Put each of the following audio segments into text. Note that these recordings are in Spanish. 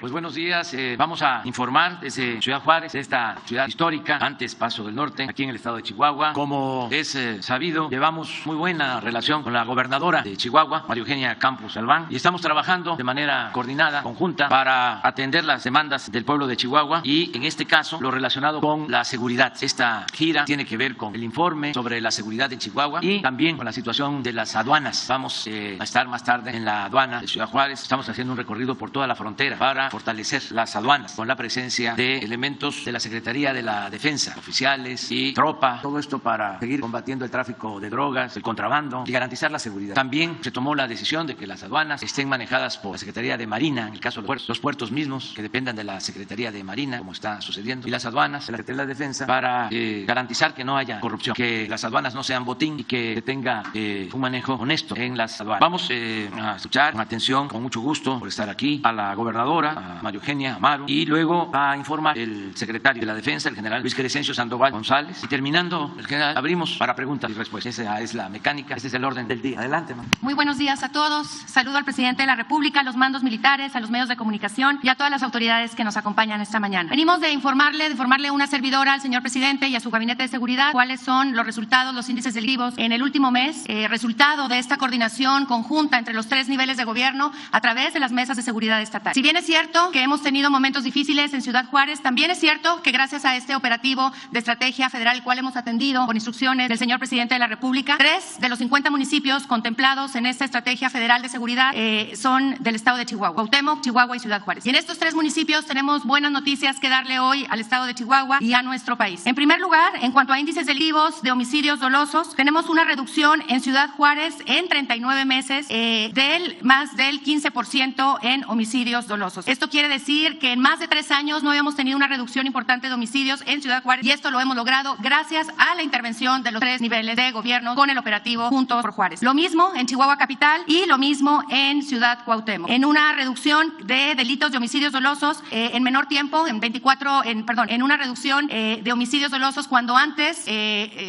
Pues buenos días, vamos a informar desde Ciudad Juárez, de esta ciudad histórica, antes Paso del Norte, aquí en el estado de Chihuahua. Como es sabido, llevamos muy buena relación con la gobernadora de Chihuahua, María Eugenia Campos Albán, y estamos trabajando de manera coordinada, conjunta, para atender las demandas del pueblo de Chihuahua y, en este caso, lo relacionado con la seguridad. Esta gira tiene que ver con el informe sobre la seguridad de Chihuahua y también con la situación de las aduanas. Vamos a estar más tarde en la aduana de Ciudad Juárez. Estamos haciendo un recorrido por toda la frontera para fortalecer las aduanas con la presencia de elementos de la Secretaría de la Defensa, oficiales y tropa, todo esto para seguir combatiendo el tráfico de drogas, el contrabando y garantizar la seguridad. También se tomó la decisión de que las aduanas estén manejadas por la Secretaría de Marina, en el caso de los puertos mismos que dependan de la Secretaría de Marina, como está sucediendo, y las aduanas de la Secretaría de la Defensa para garantizar que no haya corrupción, que las aduanas no sean botín y que tenga un manejo honesto en las aduanas. Vamos a escuchar con atención, con mucho gusto por estar aquí, a la gobernadora, a María Eugenia Amaro, y luego va a informar el secretario de la Defensa, el general Luis Crescencio Sandoval González, y terminando el general abrimos para preguntas y respuestas. Esa es la mecánica, ese es el orden del día. Adelante, man. Muy buenos días a todos. Saludo al presidente de la República, a los mandos militares, a los medios de comunicación y a todas las autoridades que nos acompañan esta mañana. Venimos de informarle una servidora al señor presidente y a su gabinete de seguridad cuáles son los resultados, los índices delictivos en el último mes, resultado de esta coordinación conjunta entre los 3 niveles de gobierno a través de las mesas de seguridad estatal. Si bien es cierto que hemos tenido momentos difíciles en Ciudad Juárez, también es cierto que gracias a este operativo de estrategia federal, el cual hemos atendido con instrucciones del señor presidente de la República, 3 de los 50 municipios contemplados en esta estrategia federal de seguridad son del estado de Chihuahua: Cuauhtémoc, Chihuahua y Ciudad Juárez. Y en estos 3 municipios tenemos buenas noticias que darle hoy al estado de Chihuahua y a nuestro país. En primer lugar, en cuanto a índices delictivos de homicidios dolosos, tenemos una reducción en Ciudad Juárez en 39 meses del más del 15% en homicidios dolosos. Esto quiere decir que en más de 3 años no habíamos tenido una reducción importante de homicidios en Ciudad Juárez, y esto lo hemos logrado gracias a la intervención de los 3 niveles de gobierno con el operativo Juntos por Juárez. Lo mismo en Chihuahua capital y lo mismo en Ciudad Cuauhtémoc, en una reducción de delitos de homicidios dolosos en menor tiempo, en una reducción de homicidios dolosos cuando antes,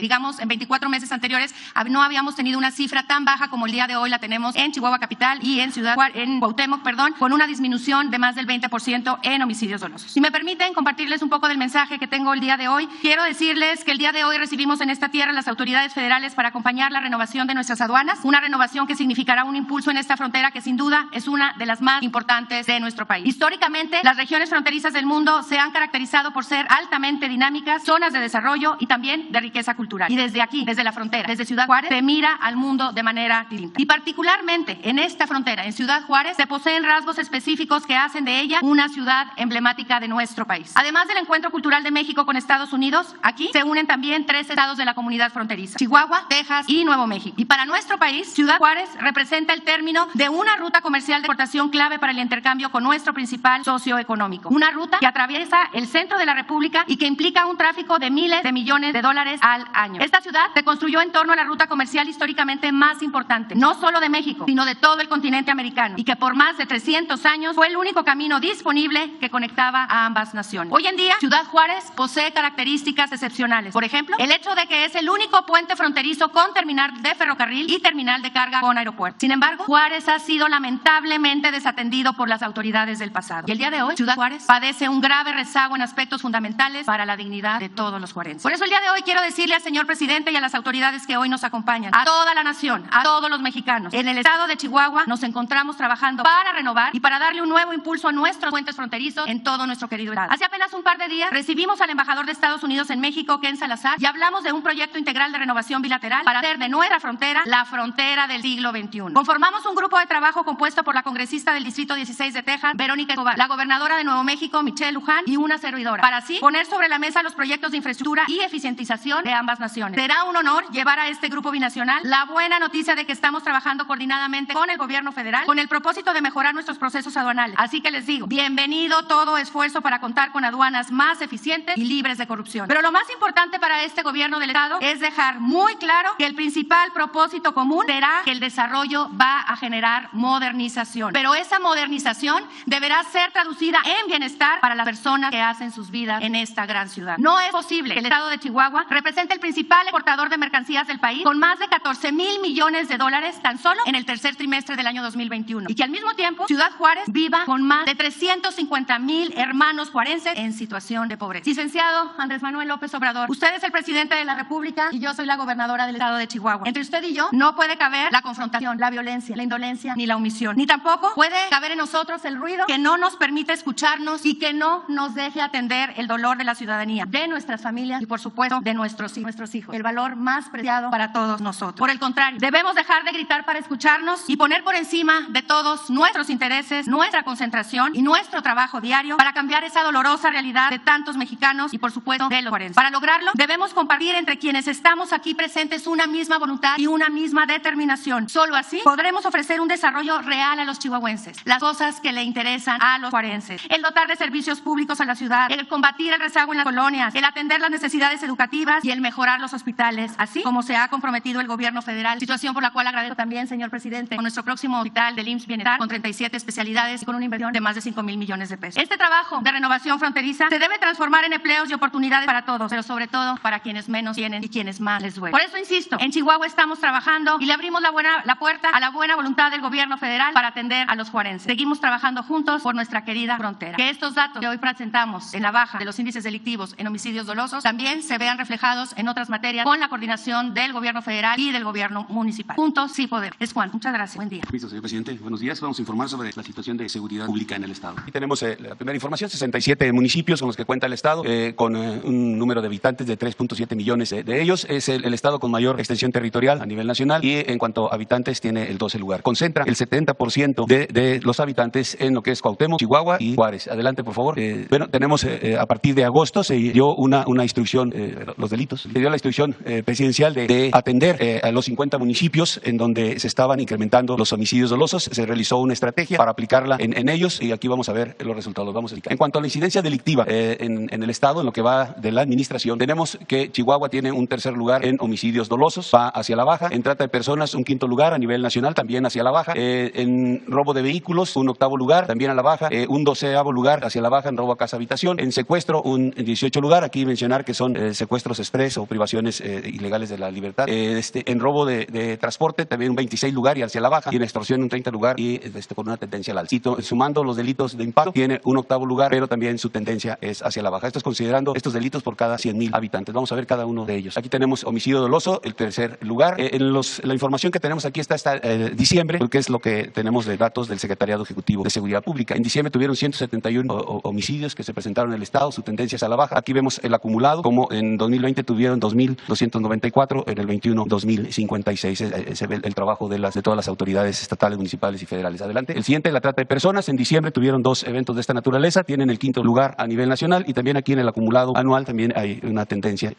digamos, en 24 meses anteriores no habíamos tenido una cifra tan baja como el día de hoy la tenemos en Chihuahua capital y en Cuauhtémoc, con una disminución de más del 20% en homicidios dolosos. Si me permiten compartirles un poco del mensaje que tengo el día de hoy, quiero decirles que el día de hoy recibimos en esta tierra las autoridades federales para acompañar la renovación de nuestras aduanas, una renovación que significará un impulso en esta frontera que sin duda es una de las más importantes de nuestro país. Históricamente, las regiones fronterizas del mundo se han caracterizado por ser altamente dinámicas, zonas de desarrollo y también de riqueza cultural. Y desde aquí, desde la frontera, desde Ciudad Juárez, se mira al mundo de manera distinta. Y particularmente en esta frontera, en Ciudad Juárez, se poseen rasgos específicos que hacen de ella una ciudad emblemática de nuestro país. Además del encuentro cultural de México con Estados Unidos, aquí se unen también 3 estados de la comunidad fronteriza: Chihuahua, Texas y Nuevo México. Y para nuestro país, Ciudad Juárez representa el término de una ruta comercial de exportación clave para el intercambio con nuestro principal socio económico. Una ruta que atraviesa el centro de la República y que implica un tráfico de miles de millones de dólares al año. Esta ciudad se construyó en torno a la ruta comercial históricamente más importante, no solo de México, sino de todo el continente americano, y que por más de 300 años fue el único camino disponible que conectaba a ambas naciones. Hoy en día, Ciudad Juárez posee características excepcionales. Por ejemplo, el hecho de que es el único puente fronterizo con terminal de ferrocarril y terminal de carga con aeropuerto. Sin embargo, Juárez ha sido lamentablemente desatendido por las autoridades del pasado. Y el día de hoy, Ciudad Juárez padece un grave rezago en aspectos fundamentales para la dignidad de todos los juarenses. Por eso el día de hoy quiero decirle al señor presidente y a las autoridades que hoy nos acompañan, a toda la nación, a todos los mexicanos, en el estado de Chihuahua nos encontramos trabajando para renovar y para darle un nuevo impulso a nuestros puentes fronterizos en todo nuestro querido estado. Hace apenas un par de días recibimos al embajador de Estados Unidos en México, Ken Salazar, y hablamos de un proyecto integral de renovación bilateral para hacer de nuestra frontera la frontera del siglo XXI. Conformamos un grupo de trabajo compuesto por la congresista del Distrito 16 de Texas, Verónica Escobar, la gobernadora de Nuevo México, Michelle Luján, y una servidora, para así poner sobre la mesa los proyectos de infraestructura y eficientización de ambas naciones. Será un honor llevar a este grupo binacional la buena noticia de que estamos trabajando coordinadamente con el gobierno federal con el propósito de mejorar nuestros procesos aduanales. Así que les digo, bienvenido todo esfuerzo para contar con aduanas más eficientes y libres de corrupción. Pero lo más importante para este gobierno del Estado es dejar muy claro que el principal propósito común será que el desarrollo va a generar modernización. Pero esa modernización deberá ser traducida en bienestar para las personas que hacen sus vidas en esta gran ciudad. No es posible que el Estado de Chihuahua represente el principal exportador de mercancías del país con más de 14,000 millones de dólares tan solo en el tercer trimestre del año 2021 y que al mismo tiempo Ciudad Juárez viva con más de 350,000 hermanos juarenses en situación de pobreza. Licenciado Andrés Manuel López Obrador, usted es el presidente de la República y yo soy la gobernadora del Estado de Chihuahua. Entre usted y yo no puede caber la confrontación, la violencia, la indolencia ni la omisión. Ni tampoco puede caber en nosotros el ruido que no nos permite escucharnos y que no nos deje atender el dolor de la ciudadanía, de nuestras familias y por supuesto de nuestros hijos, el valor más preciado para todos nosotros. Por el contrario, debemos dejar de gritar para escucharnos y poner por encima de todos nuestros intereses, nuestra concentración y nuestro trabajo diario para cambiar esa dolorosa realidad de tantos mexicanos y por supuesto de los juarenses. Para lograrlo, debemos compartir entre quienes estamos aquí presentes una misma voluntad y una misma determinación. Solo así podremos ofrecer un desarrollo real a los chihuahuenses, las cosas que le interesan a los juarenses, el dotar de servicios públicos a la ciudad, el combatir el rezago en las colonias, el atender las necesidades educativas y el mejorar los hospitales, así como se ha comprometido el gobierno federal, situación por la cual agradezco también, señor presidente, con nuestro próximo hospital del IMSS Bienestar con 37 especialidades y con una inversión de más de 5,000 millones de pesos. Este trabajo de renovación fronteriza se debe transformar en empleos y oportunidades para todos, pero sobre todo para quienes menos tienen y quienes más les duele. Por eso insisto, en Chihuahua estamos trabajando y le abrimos la puerta a la buena voluntad del gobierno federal para atender a los juarenses. Seguimos trabajando juntos por nuestra querida frontera. Que estos datos que hoy presentamos en la baja de los índices delictivos en homicidios dolosos también se vean reflejados en otras materias con la coordinación del gobierno federal y del gobierno municipal. Juntos sí podemos. Es Juan. Muchas gracias. Buen día. Permiso, señor presidente. Buenos días. Vamos a informar sobre la situación de seguridad pública en el Estado. Aquí tenemos la primera información, 67 municipios con los que cuenta el Estado, con un número de habitantes de 3.7 millones de ellos. Es el Estado con mayor extensión territorial a nivel nacional y en cuanto a habitantes tiene el 12 lugar. Concentra el 70% de los habitantes en lo que es Cuauhtémoc, Chihuahua y Juárez. Adelante, por favor. Bueno, tenemos a partir de agosto se dio una instrucción, los delitos, se dio la instrucción presidencial de atender a los 50 municipios en donde se estaban incrementando los homicidios dolosos. Se realizó una estrategia para aplicarla en ellos y aquí vamos a ver los resultados. Vamos a explicar. En cuanto a la incidencia delictiva en el Estado, en lo que va de la administración, tenemos que Chihuahua tiene un tercer lugar en homicidios dolosos, va hacia la baja. En trata de personas, un quinto lugar a nivel nacional, también hacia la baja. En robo de vehículos, un octavo lugar, también a la baja. Un 12avo lugar hacia la baja en robo a casa habitación. En secuestro, un 18 lugar. Aquí mencionar que son secuestros express o privaciones ilegales de la libertad. En robo de transporte, también un 26 lugar y hacia la baja. Y en extorsión, un 30 lugar y con una tendencia al alza. Sumando los delitos de impacto, tiene un octavo lugar, pero también su tendencia es hacia la baja. Esto es considerando estos delitos por cada 100,000 habitantes. Vamos a ver cada uno de ellos. Aquí tenemos homicidio doloso, el tercer lugar. La información que tenemos aquí está hasta diciembre, porque es lo que tenemos de datos del Secretariado Ejecutivo de Seguridad Pública. En diciembre tuvieron 171 homicidios que se presentaron en el Estado, su tendencia es a la baja. Aquí vemos el acumulado, como en 2020 tuvieron 2,294, en el 21, 2,056. Se ve el trabajo de todas las autoridades estatales, municipales y federales. Adelante. El siguiente, la trata de personas. En diciembre tuvieron 2 eventos de esta naturaleza, tienen el quinto lugar a nivel nacional y también aquí en el acumulado anual también hay una tendencia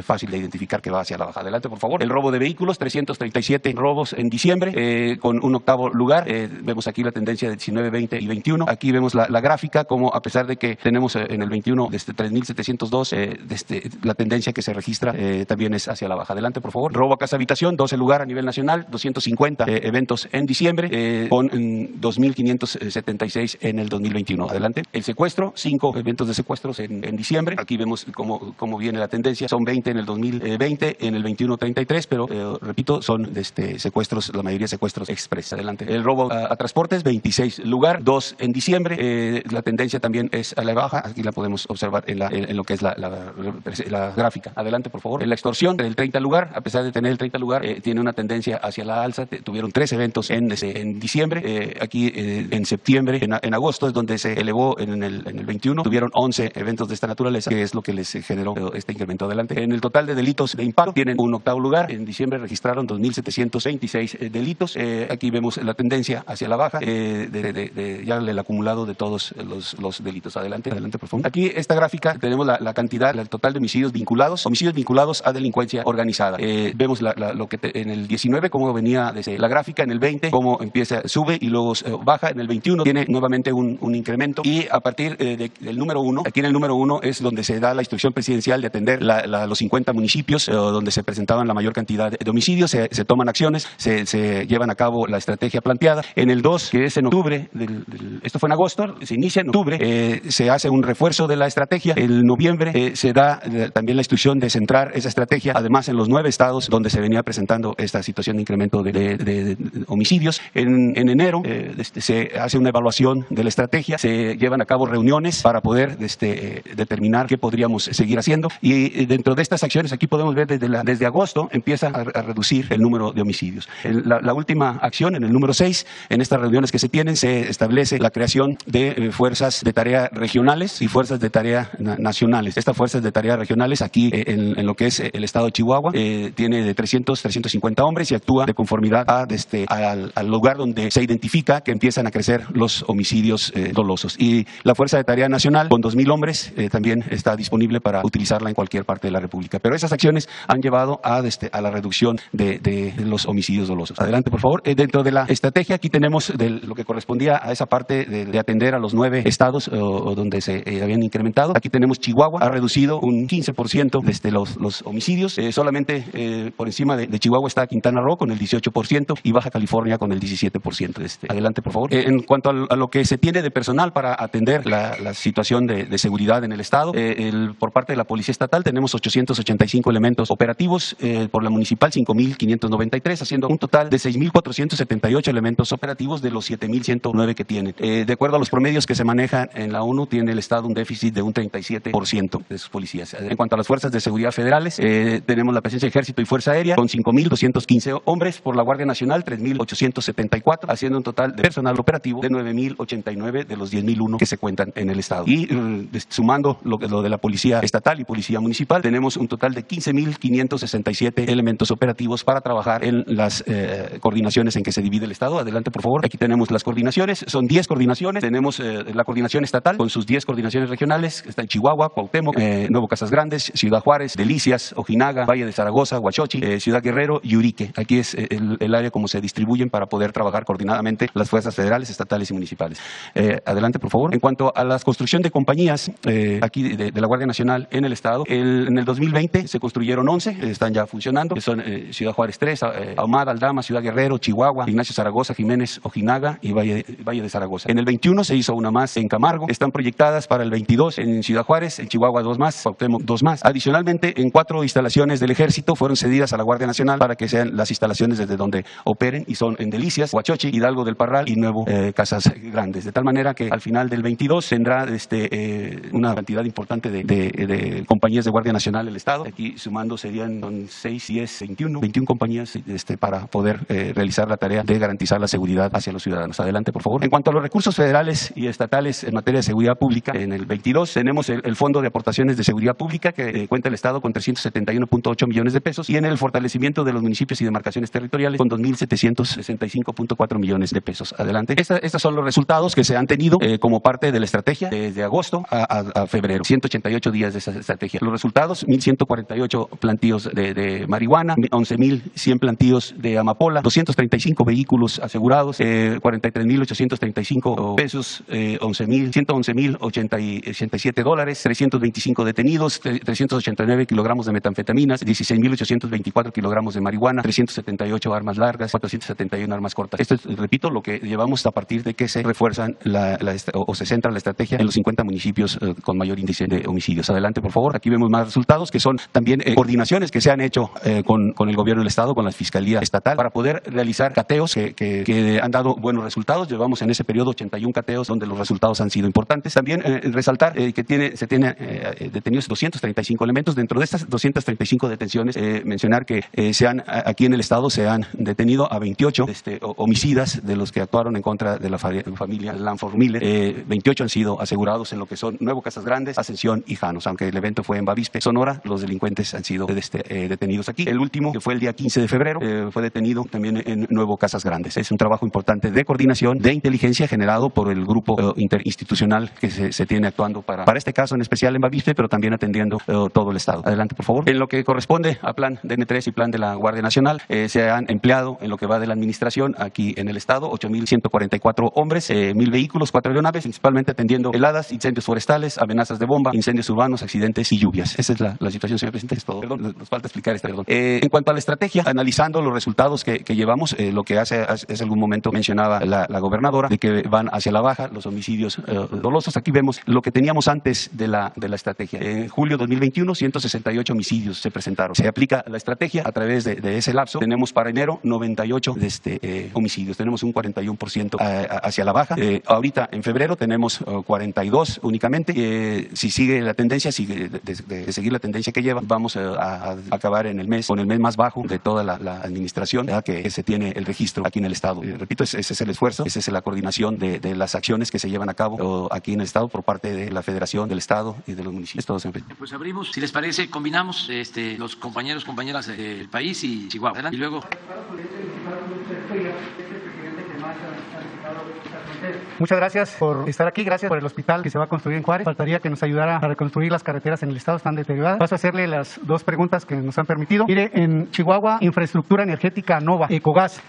fácil de identificar que va hacia la baja. Adelante, por favor. El robo de vehículos, 337 robos en diciembre, con un octavo lugar. Vemos aquí la tendencia de 19, 20 y 21. Aquí vemos la gráfica, como a pesar de que tenemos en el 21 3,702, la tendencia que se registra también es hacia la baja. Adelante, por favor. Robo a casa habitación, 12 lugar a nivel nacional, 250 eventos en diciembre, con 2,576 en el 2021. Adelante. El secuestro, 5 eventos de secuestros en diciembre. Aquí vemos cómo viene la tendencia. Son 20 en el 2020, en el 21 33, pero repito, son secuestros, la mayoría secuestros express. Adelante. El robo a transportes, 26 lugar, 2 en diciembre. La tendencia también es a la baja. Aquí la podemos observar en lo que es la gráfica. Adelante, por favor. En la extorsión, el 30 lugar, a pesar de tener el 30 lugar, tiene una tendencia hacia la alza. Tuvieron 3 eventos en diciembre. Aquí en septiembre, en agosto es donde se elevó en el 21. Tuvieron 11 eventos de esta naturaleza, que es lo que les generó este incremento. Adelante. En el total de delitos de impacto, tienen un octavo lugar. En diciembre registraron 2,726 delitos. Aquí vemos la tendencia hacia la baja, ya el acumulado de todos los delitos. Adelante, por favor. Aquí esta gráfica tenemos la cantidad, el total de homicidios vinculados a delincuencia organizada. Vemos lo que en el 19 cómo venía desde la gráfica, en el 20 cómo sube y luego baja, en el 21 tiene tiene nuevamente un incremento y a partir del número 1, aquí en el número 1 es donde se da la instrucción presidencial de atender los 50 municipios donde se presentaban la mayor cantidad de homicidios, se toman acciones, se llevan a cabo la estrategia planteada. En el 2, que es en octubre, esto fue en agosto, se inicia en octubre, se hace un refuerzo de la estrategia. En noviembre se da también la instrucción de centrar esa estrategia, además en los 9 estados donde se venía presentando esta situación de incremento de homicidios. En enero se hace una evaluación de la estrategia, se llevan a cabo reuniones para poder determinar qué podríamos seguir haciendo y dentro de estas acciones aquí podemos ver desde agosto empieza a reducir el número de homicidios. La última acción, en el número 6, en estas reuniones que se tienen, se establece la creación de fuerzas de tarea regionales y fuerzas de tarea nacionales. Estas fuerzas de tarea regionales aquí en lo que es el estado de Chihuahua tiene de 350 hombres y actúa de conformidad al lugar donde se identifica que empiezan a crecer los homicidios dolosos. Y la fuerza de tarea nacional con 2,000 hombres también está disponible para utilizarla en cualquier parte de la República. Pero esas acciones han llevado a la reducción de los homicidios dolosos. Adelante, por favor. Dentro de la estrategia aquí tenemos lo que correspondía a esa parte de atender a los 9 estados donde se habían incrementado. Aquí tenemos Chihuahua, ha reducido un 15% los homicidios. Solamente por encima de Chihuahua está Quintana Roo con el 18% y Baja California con el 17%. Adelante, por favor. En cuanto a lo que se tiene de personal para atender la situación de seguridad en el estado, por parte de la Policía Estatal tenemos 885 elementos operativos, por la municipal 5,593, haciendo un total de 6,478 elementos operativos de los 7,109 que tienen. De acuerdo a los promedios que se manejan en la ONU, tiene el estado un déficit de un 37% de sus policías. En cuanto a las fuerzas de seguridad federales, tenemos la presencia de Ejército y Fuerza Aérea con 5,215 hombres, por la Guardia Nacional 3,874, haciendo un total de personal operativo de 9,089 de los 10,001 que se cuentan en el estado. Y sumando lo de la Policía Estatal y Policía Municipal, tenemos un total de 15,567 elementos operativos para trabajar en las coordinaciones en que se divide el estado. Adelante, por favor. Aquí tenemos las coordinaciones, son 10 coordinaciones. Tenemos la coordinación estatal con sus 10 coordinaciones regionales, está en Chihuahua, Cuauhtémoc, Nuevo Casas Grandes, Ciudad Juárez, Delicias, Ojinaga, Valle de Zaragoza, Huachochi, Ciudad Guerrero y Urique. Aquí es el área como se distribuyen para poder trabajar coordinadamente las fuerzas federales, estatales y municipales. Adelante, por favor. En cuanto a la construcción de compañías aquí de la Guardia Nacional en el estado, en el 2020 se construyeron 11, están ya funcionando, que son Ciudad Juárez 3, Ahumada, Aldama, Ciudad Guerrero, Chihuahua, Ignacio Zaragoza, Jiménez, Ojinaga y Valle de Zaragoza. En el 21 se hizo una más en Camargo, están proyectadas para el 22 en Ciudad Juárez, en Chihuahua 2 más, Cuauhtémoc 2 más. Adicionalmente, en 4 instalaciones del Ejército fueron cedidas a la Guardia Nacional para que sean las instalaciones desde donde operen y son en Delicias, Huachochi, Hidalgo del Parral y Nuevo Casas Grandes. De tal manera que al final del 22 tendrá una cantidad importante de compañías de Guardia Nacional del Estado. Aquí sumando serían 6, 10, 21 compañías para poder realizar la tarea de garantizar la seguridad hacia los ciudadanos. Adelante, por favor. En cuanto a los recursos federales y estatales en materia de seguridad pública, en el 22 tenemos el Fondo de Aportaciones de Seguridad Pública que cuenta el Estado con 371.8 millones de pesos y en el fortalecimiento de los municipios y demarcaciones territoriales con 2,765.4 millones de pesos. Adelante. Estos son los resultados que se han tenido como parte de la estrategia desde agosto a febrero. 188 días de esa estrategia. Los resultados: 1,148 plantíos de marihuana, 11,100 plantíos de amapola, 235 vehículos asegurados, 43,835 pesos, 111,087 dólares, 325 detenidos, 389 kilogramos de metanfetaminas, 16,824 kilogramos de marihuana, 378 armas largas, 471 armas cortas. Esto es, repito, lo que llevamos a partir de que se refuerzan o se centra la estrategia en los 50 municipios con mayor índice de homicidios. Adelante, por favor. Aquí vemos más resultados que son también coordinaciones que se han hecho con el gobierno del Estado, con la Fiscalía Estatal, para poder realizar cateos que han dado buenos resultados. Llevamos en ese periodo 81 cateos donde los resultados han sido importantes. También resaltar que se tiene detenidos 235 elementos. Dentro de estas 235 detenciones, mencionar que aquí en el Estado se han detenido a 28 homicidas de los que actuaron en contra de la familia Lanford Miller. 28 han sido asegurados en lo que son Nuevo Casas Grandes, Ascensión y Janos. Aunque el evento fue en Bavispe, Sonora, los delincuentes han sido detenidos aquí. El último, que fue el día 15 de febrero, fue detenido también en Nuevo Casas Grandes. Es un trabajo importante de coordinación, de inteligencia generado por el grupo interinstitucional que se tiene actuando para este caso en especial en Bavispe, pero también atendiendo todo el Estado. Adelante, por favor. En lo que corresponde a plan DN3 y plan de la Guardia Nacional, se han empleado en lo que va de la administración aquí en el Estado 8,144 hombres. hombres, 1,000 vehículos, 4 aeronaves, principalmente atendiendo heladas, incendios forestales, amenazas de bomba, incendios urbanos, accidentes y lluvias. Esa es la situación, señor presidente. Es todo. Perdón, nos falta explicar esto. En cuanto a la estrategia, analizando los resultados que llevamos, lo que hace algún momento mencionaba la gobernadora, de que van hacia la baja los homicidios dolosos. Aquí vemos lo que teníamos antes de la estrategia. En julio de 2021, 168 homicidios se presentaron. Se aplica la estrategia a través de ese lapso. Tenemos para enero 98 homicidios. Tenemos un 41% hacia la baja. Ahorita en febrero tenemos 42 únicamente. Si sigue la tendencia, de seguir la tendencia que lleva, vamos a acabar en el mes con el mes más bajo de toda la administración, que se tiene el registro aquí en el Estado. Repito, ese es el esfuerzo, esa es la coordinación de las acciones que se llevan a cabo aquí en el Estado por parte de la Federación, del Estado y de los municipios. Todos pues abrimos, si les parece, combinamos los compañeros, compañeras del país y Chihuahua. Adelante. Y luego... Muchas gracias por estar aquí, gracias por el hospital que se va a construir en Juárez. Faltaría que nos ayudara a reconstruir las carreteras en el estado, están deterioradas. Paso a hacerle las dos preguntas que nos han permitido. Mire, en Chihuahua, infraestructura energética Nova, Ecogas,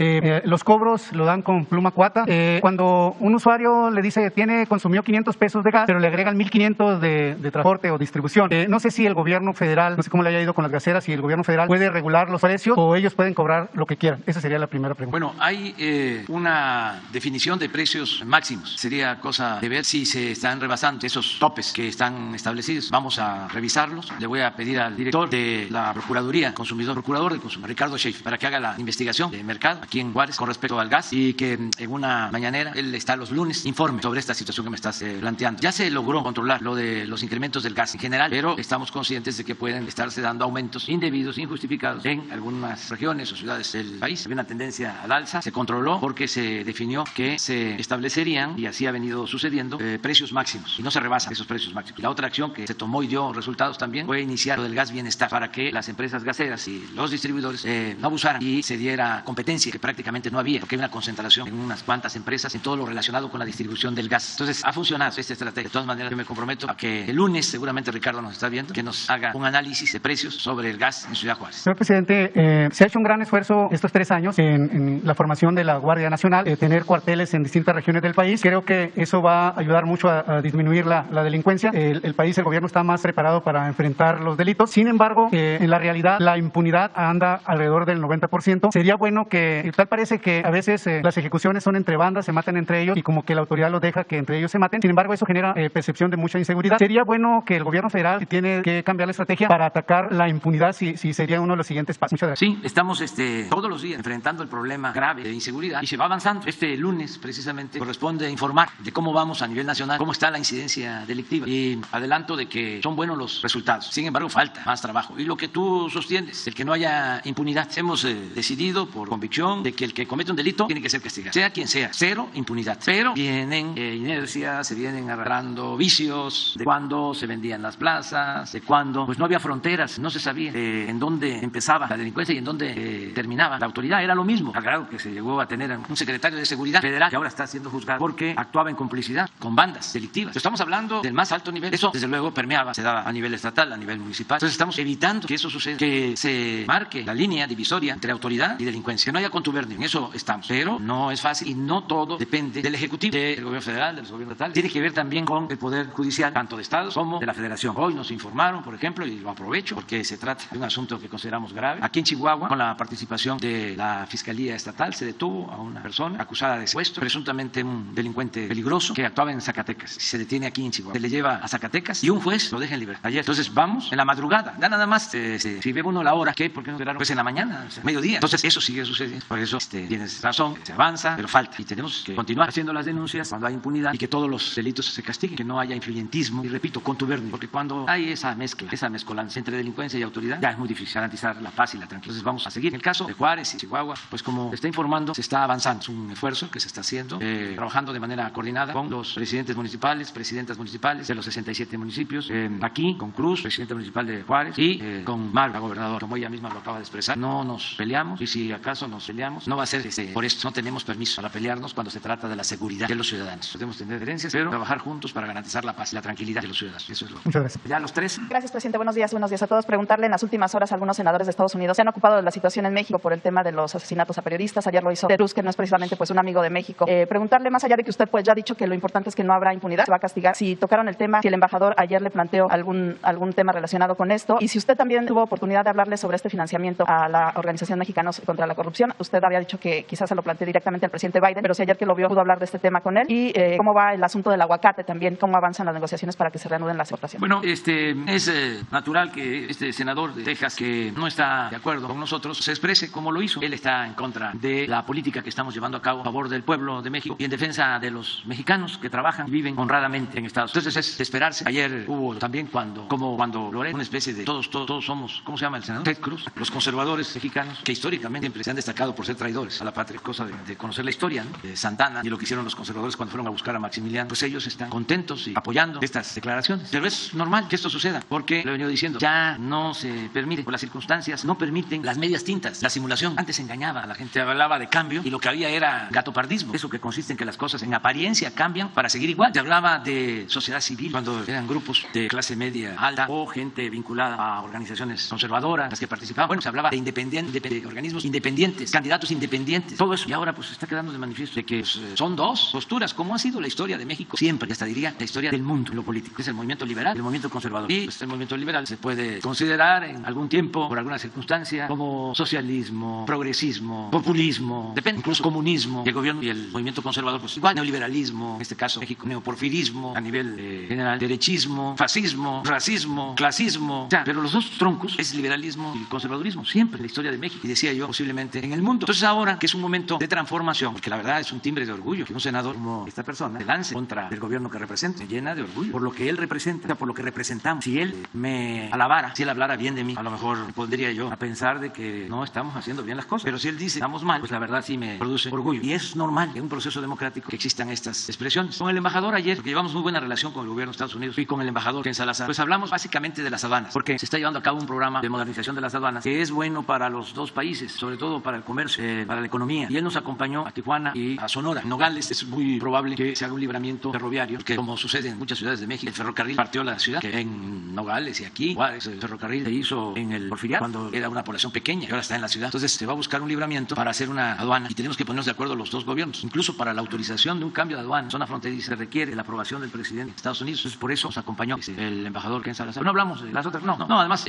los cobros lo dan con pluma cuata. Cuando un usuario le dice consumió 500 pesos de gas, pero le agregan 1,500 de transporte o distribución. No sé si el gobierno federal, no sé cómo le haya ido con las gaseras, si el gobierno federal puede regular los precios o ellos pueden cobrar lo que quieran. Esa sería la primera pregunta. Bueno, hay una definición de precios máximos. Sería cosa de ver si se están rebasando esos topes que están establecidos. Vamos a revisarlos. Le voy a pedir al director de la Procuraduría Procurador del Consumidor, Ricardo Sheffield, para que haga la investigación de mercado aquí en Juárez con respecto al gas y que en una mañanera, él está los lunes, informe sobre esta situación que me estás planteando. Ya se logró controlar lo de los incrementos del gas en general, pero estamos conscientes de que pueden estarse dando aumentos indebidos, injustificados en algunas regiones o ciudades del país. Había una tendencia al alza, se controló porque se definió que se establecerían, y así ha venido sucediendo, precios máximos y no se rebasan esos precios máximos. La otra acción que se tomó y dio resultados también fue iniciar lo del gas bienestar para que las empresas gaseras y los distribuidores no abusaran y se diera competencia, que prácticamente no había, porque hay una concentración en unas cuantas empresas en todo lo relacionado con la distribución del gas. Entonces ha funcionado esta estrategia. De todas maneras, yo me comprometo a que el lunes, seguramente Ricardo nos está viendo, que nos haga un análisis de precios sobre el gas en Ciudad Juárez. Señor presidente, se ha hecho un gran esfuerzo estos 3 años en la formación de la Guardia Nacional, tener cuarteles en distintas regiones del país. Creo que eso va a ayudar mucho a disminuir la delincuencia. El país, el gobierno está más preparado para enfrentar los delitos. Sin embargo, en la realidad, la impunidad anda alrededor del 90%. Sería bueno que, tal parece que a veces las ejecuciones son entre bandas, se matan entre ellos y como que la autoridad los deja que entre ellos se maten. Sin embargo, eso genera percepción de mucha inseguridad. Sería bueno que el gobierno federal tiene que cambiar la estrategia para atacar la impunidad, si sería uno de los siguientes pasos. Muchas gracias. Sí, estamos todos los días enfrentando el problema grave de inseguridad y se va avanzando. Este lunes, precisamente, corresponde informar de cómo vamos a nivel nacional, cómo está la incidencia delictiva, y adelanto de que son buenos los resultados. Sin embargo, falta más trabajo. Y lo que tú sostienes, el que no haya impunidad. Hemos decidido por convicción de que el que comete un delito tiene que ser castigado, sea quien sea. Cero impunidad. Pero vienen inercias, se vienen agarrando vicios de cuando se vendían las plazas, de cuando pues no había fronteras, no se sabía en dónde empezaba la delincuencia y en dónde terminaba la autoridad. Era lo mismo, al grado que se llegó a tener un secretario de Seguridad Federal que ahora está siendo juzgado porque actuaba en complicidad con bandas delictivas. Estamos hablando del más alto nivel. Eso, desde luego, permeaba, se daba a nivel estatal, a nivel municipal. Entonces estamos evitando que eso suceda, que se marque la línea divisoria entre autoridad y delincuencia, que no haya contubernio. En eso estamos. Pero no es fácil y no todo depende del Ejecutivo, del Gobierno Federal, de los gobiernos estatales. Tiene que ver también con el Poder Judicial, tanto de estados como de la Federación. Hoy nos informaron, por ejemplo, y lo aprovecho porque se trata de un asunto que consideramos grave. Aquí en Chihuahua, con la participación de la Fiscalía Estatal, se detuvo a una persona acusada de secuestro, presuntamente un delincuente peligroso que actuaba en Zacatecas. Se detiene aquí en Chihuahua, se le lleva a Zacatecas y un juez lo deja en libertad ayer. Entonces vamos en la madrugada, ya nada más si ve uno la hora, ¿qué? ¿Por qué no esperaron? Pues en la mañana, o sea, mediodía. Entonces eso sigue sucediendo. Por eso tienes razón, se avanza, pero falta. Y tenemos que continuar haciendo las denuncias cuando hay impunidad y que todos los delitos se castiguen, que no haya influyentismo y, repito, contubernio, porque cuando hay esa mezcla, esa mezcolanza entre delincuencia y autoridad, ya es muy difícil garantizar la paz y la tranquilidad. Entonces vamos a seguir. En el caso de Juárez y Chihuahua, pues como está informando, se está avanzando. Es un esfuerzo que se está haciendo, trabajando de manera coordinada con los presidentes municipales, presidentas municipales de los 67 municipios, aquí con Cruz, presidente municipal de Juárez, y con Marga, gobernador, como ella misma lo acaba de expresar. No nos peleamos, y si acaso nos peleamos, no va a ser por esto. No tenemos permiso para pelearnos cuando se trata de la seguridad de los ciudadanos. Podemos tener diferencias, pero trabajar juntos para garantizar la paz y la tranquilidad de los ciudadanos. Eso es lo. Muchas gracias. Ya los tres. Gracias, presidente. Buenos días a todos. Preguntarle, en las últimas horas algunos senadores de Estados Unidos se han ocupado de la situación en México por el tema de los asesinatos a periodistas. Ayer lo hizo Ted Cruz, que no es precisamente pues un amigo de México. Preguntarle, más allá de que usted pues ya ha dicho que lo importante es que no habrá impunidad, se va a castigar, si tocaron el tema, si el embajador ayer le planteó algún tema relacionado con esto, y si usted también tuvo oportunidad de hablarle sobre este financiamiento a la Organización Mexicanos contra la Corrupción. Usted había dicho que quizás se lo planteó directamente al presidente Biden, pero si ayer que lo vio pudo hablar de este tema con él, y cómo va el asunto del aguacate también, cómo avanzan las negociaciones para que se reanuden las exportaciones. Bueno, es natural que este senador de Texas, que no está de acuerdo con nosotros, se exprese como lo hizo. Él está en contra de la política que estamos llevando a cabo a favor del pueblo de México y en defensa de los mexicanos que trabajan y viven honradamente en Estados Unidos. Entonces es de esperarse. Ayer hubo también cuando Loret, una especie de todos somos, ¿cómo se llama el senador? Ted Cruz, los conservadores mexicanos, que históricamente siempre se han destacado por ser traidores a la patria, cosa de conocer la historia, ¿no? De Santana y lo que hicieron los conservadores cuando fueron a buscar a Maximiliano, pues ellos están contentos y apoyando estas declaraciones. Pero es normal que esto suceda, porque lo he venido diciendo, ya no se permite, por las circunstancias no permiten las medias tintas, la simulación. Antes engañaba a la gente, hablaba de cambio y lo que había era gatopardismo, eso que consiste en que las cosas en apariencia cambian para seguir igual. Se hablaba de sociedad civil cuando eran grupos de clase media alta o gente vinculada a organizaciones conservadoras las que participaban. Bueno, se hablaba de de organismos independientes, candidatos independientes, todo eso. Y ahora pues está quedando de manifiesto de que son dos posturas, como ha sido la historia de México siempre, y hasta diría la historia del mundo en lo político. Es el movimiento liberal, el movimiento conservador. Y pues, el movimiento liberal se puede considerar en algún tiempo, por alguna circunstancia, como socialismo, progresismo, populismo, depende, incluso comunismo. Y el gobierno y el movimiento conservador, pues igual, neoliberalismo, en este caso México, neoporfirismo, a nivel general, derechismo, fascismo, racismo, clasismo. O sea, pero los dos troncos es liberalismo y conservadurismo, siempre en la historia de México, y decía yo, posiblemente en el mundo. Entonces ahora que es un momento de transformación, porque la verdad es un timbre de orgullo que un senador como esta persona se lance contra el gobierno que representa, me llena de orgullo por lo que él representa, o sea, por lo que representamos. Si él me alabara, si él hablara bien de mí, a lo mejor pondría yo a pensar de que no estamos haciendo bien las cosas, pero si él dice estamos mal, pues la verdad sí me produce orgullo, y es normal en un proceso democrático que existan estas expresiones. Con el embajador ayer, porque llevamos muy buena relación con el gobierno de Estados Unidos y con el embajador Ken Salazar, pues hablamos básicamente de las aduanas, porque se está llevando a cabo un programa de modernización de las aduanas que es bueno para los dos países, sobre todo para el comercio, para la economía, y él nos acompañó a Tijuana y a Sonora. En Nogales es muy probable que se haga un libramiento ferroviario, que como sucede en muchas ciudades de México, el ferrocarril partió la ciudad, que en Nogales y aquí Juárez, el ferrocarril se hizo en el Porfiriato cuando era una población pequeña y ahora está en la ciudad. Entonces se va a buscar un libramiento para hacer una aduana y tenemos que ponernos de acuerdo los dos gobiernos. Incluso para la autorización de un cambio de aduana en zona fronteriza se requiere la aprobación del presidente de Estados Unidos. Entonces por eso nos acompañó el embajador Ken Salazar. No hablamos de las otras, no, además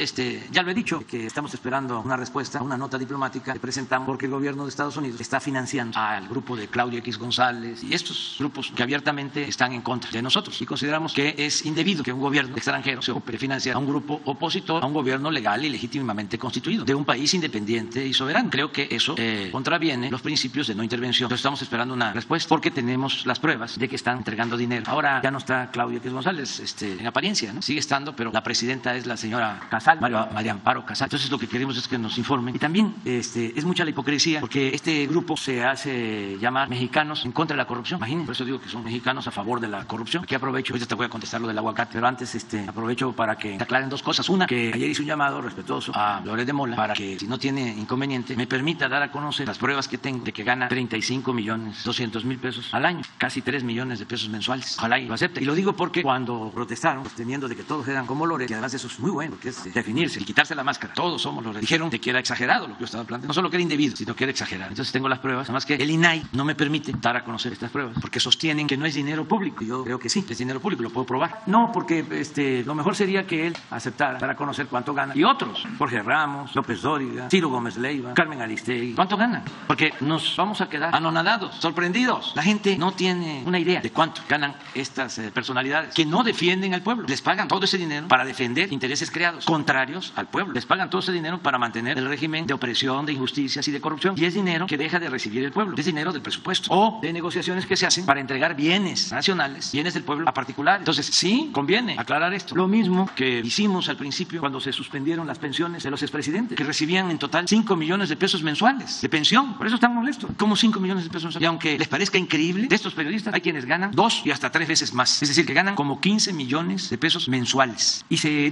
ya lo he dicho, que estamos esperando una respuesta, una nota diplomática que presentamos porque el gobierno de Estados Unidos está financiando al grupo de Claudio X González y estos grupos que abiertamente están en contra de nosotros, y consideramos que es indebido que un gobierno extranjero se ocupe de financiar a un grupo opositor a un gobierno legal y legítimamente constituido de un país independiente y soberano. Creo que eso contraviene los principios de no intervención. Entonces estamos esperando una respuesta porque tenemos las pruebas de que están entregando dinero. Ahora ya no está Claudio X González en apariencia, ¿no? Sigue estando, pero la presidenta es la señora Casal, María Amparo Casal. Entonces lo que queremos es que nos informen. Y también es mucha la hipocresía, porque este grupo se hace llamar Mexicanos en contra de la corrupción. Imagínense, por eso digo que son mexicanos a favor de la corrupción. Aquí aprovecho, ahorita te voy a contestar lo del aguacate, pero antes aprovecho para que te aclaren dos cosas. Una, que ayer hice un llamado respetuoso a Loret de Mola para que, si no tiene inconveniente, me permita dar a conocer las pruebas que tengo de que gana 35.200.000 pesos al año, casi 3 millones de pesos mensuales. Ojalá y lo acepte. Y lo digo porque cuando protestaron, teniendo de que todos eran como Loret, y además eso es muy bueno, porque es definirse y quitarse la máscara, todos somos Loret, dijeron de que era exagerado lo que yo estaba planteando, no solo que era indebido, sino que era exagerado. Entonces tengo las pruebas, además que el INAI no me permite dar a conocer estas pruebas, porque sostienen que no es dinero público. Yo creo que sí, es dinero público, lo puedo probar. No, porque lo mejor sería que él aceptara dar a conocer cuánto gana, y otros, Jorge Ramos, López Dóriga, Ciro Gómez Leiva, Carmen Aristegui, cuánto ganan, porque nos vamos a quedar anonadados, sorprendidos. La gente no tiene una idea de cuánto ganan estas personalidades que no defienden al pueblo. Les pagan todo ese dinero para defender intereses creados contrarios al pueblo. Les pagan todo ese dinero para mantener el régimen de opresión, de injusticias y de corrupción, y es dinero que deja de recibir el pueblo, es dinero del presupuesto o de negociaciones que se hacen para entregar bienes nacionales, bienes del pueblo a particulares. Entonces sí conviene aclarar esto. Lo mismo que hicimos al principio cuando se suspendieron las pensiones de los expresidentes, que recibían en total 5 millones de pesos mensuales de pensión. Por eso están molestos. ¿Cómo 5 millones de pesos mensuales? Y aunque les parezca increíble, de estos periodistas hay quienes ganan 2 y hasta 3 veces más. Es decir, que ganan como 15 millones de pesos mensuales y se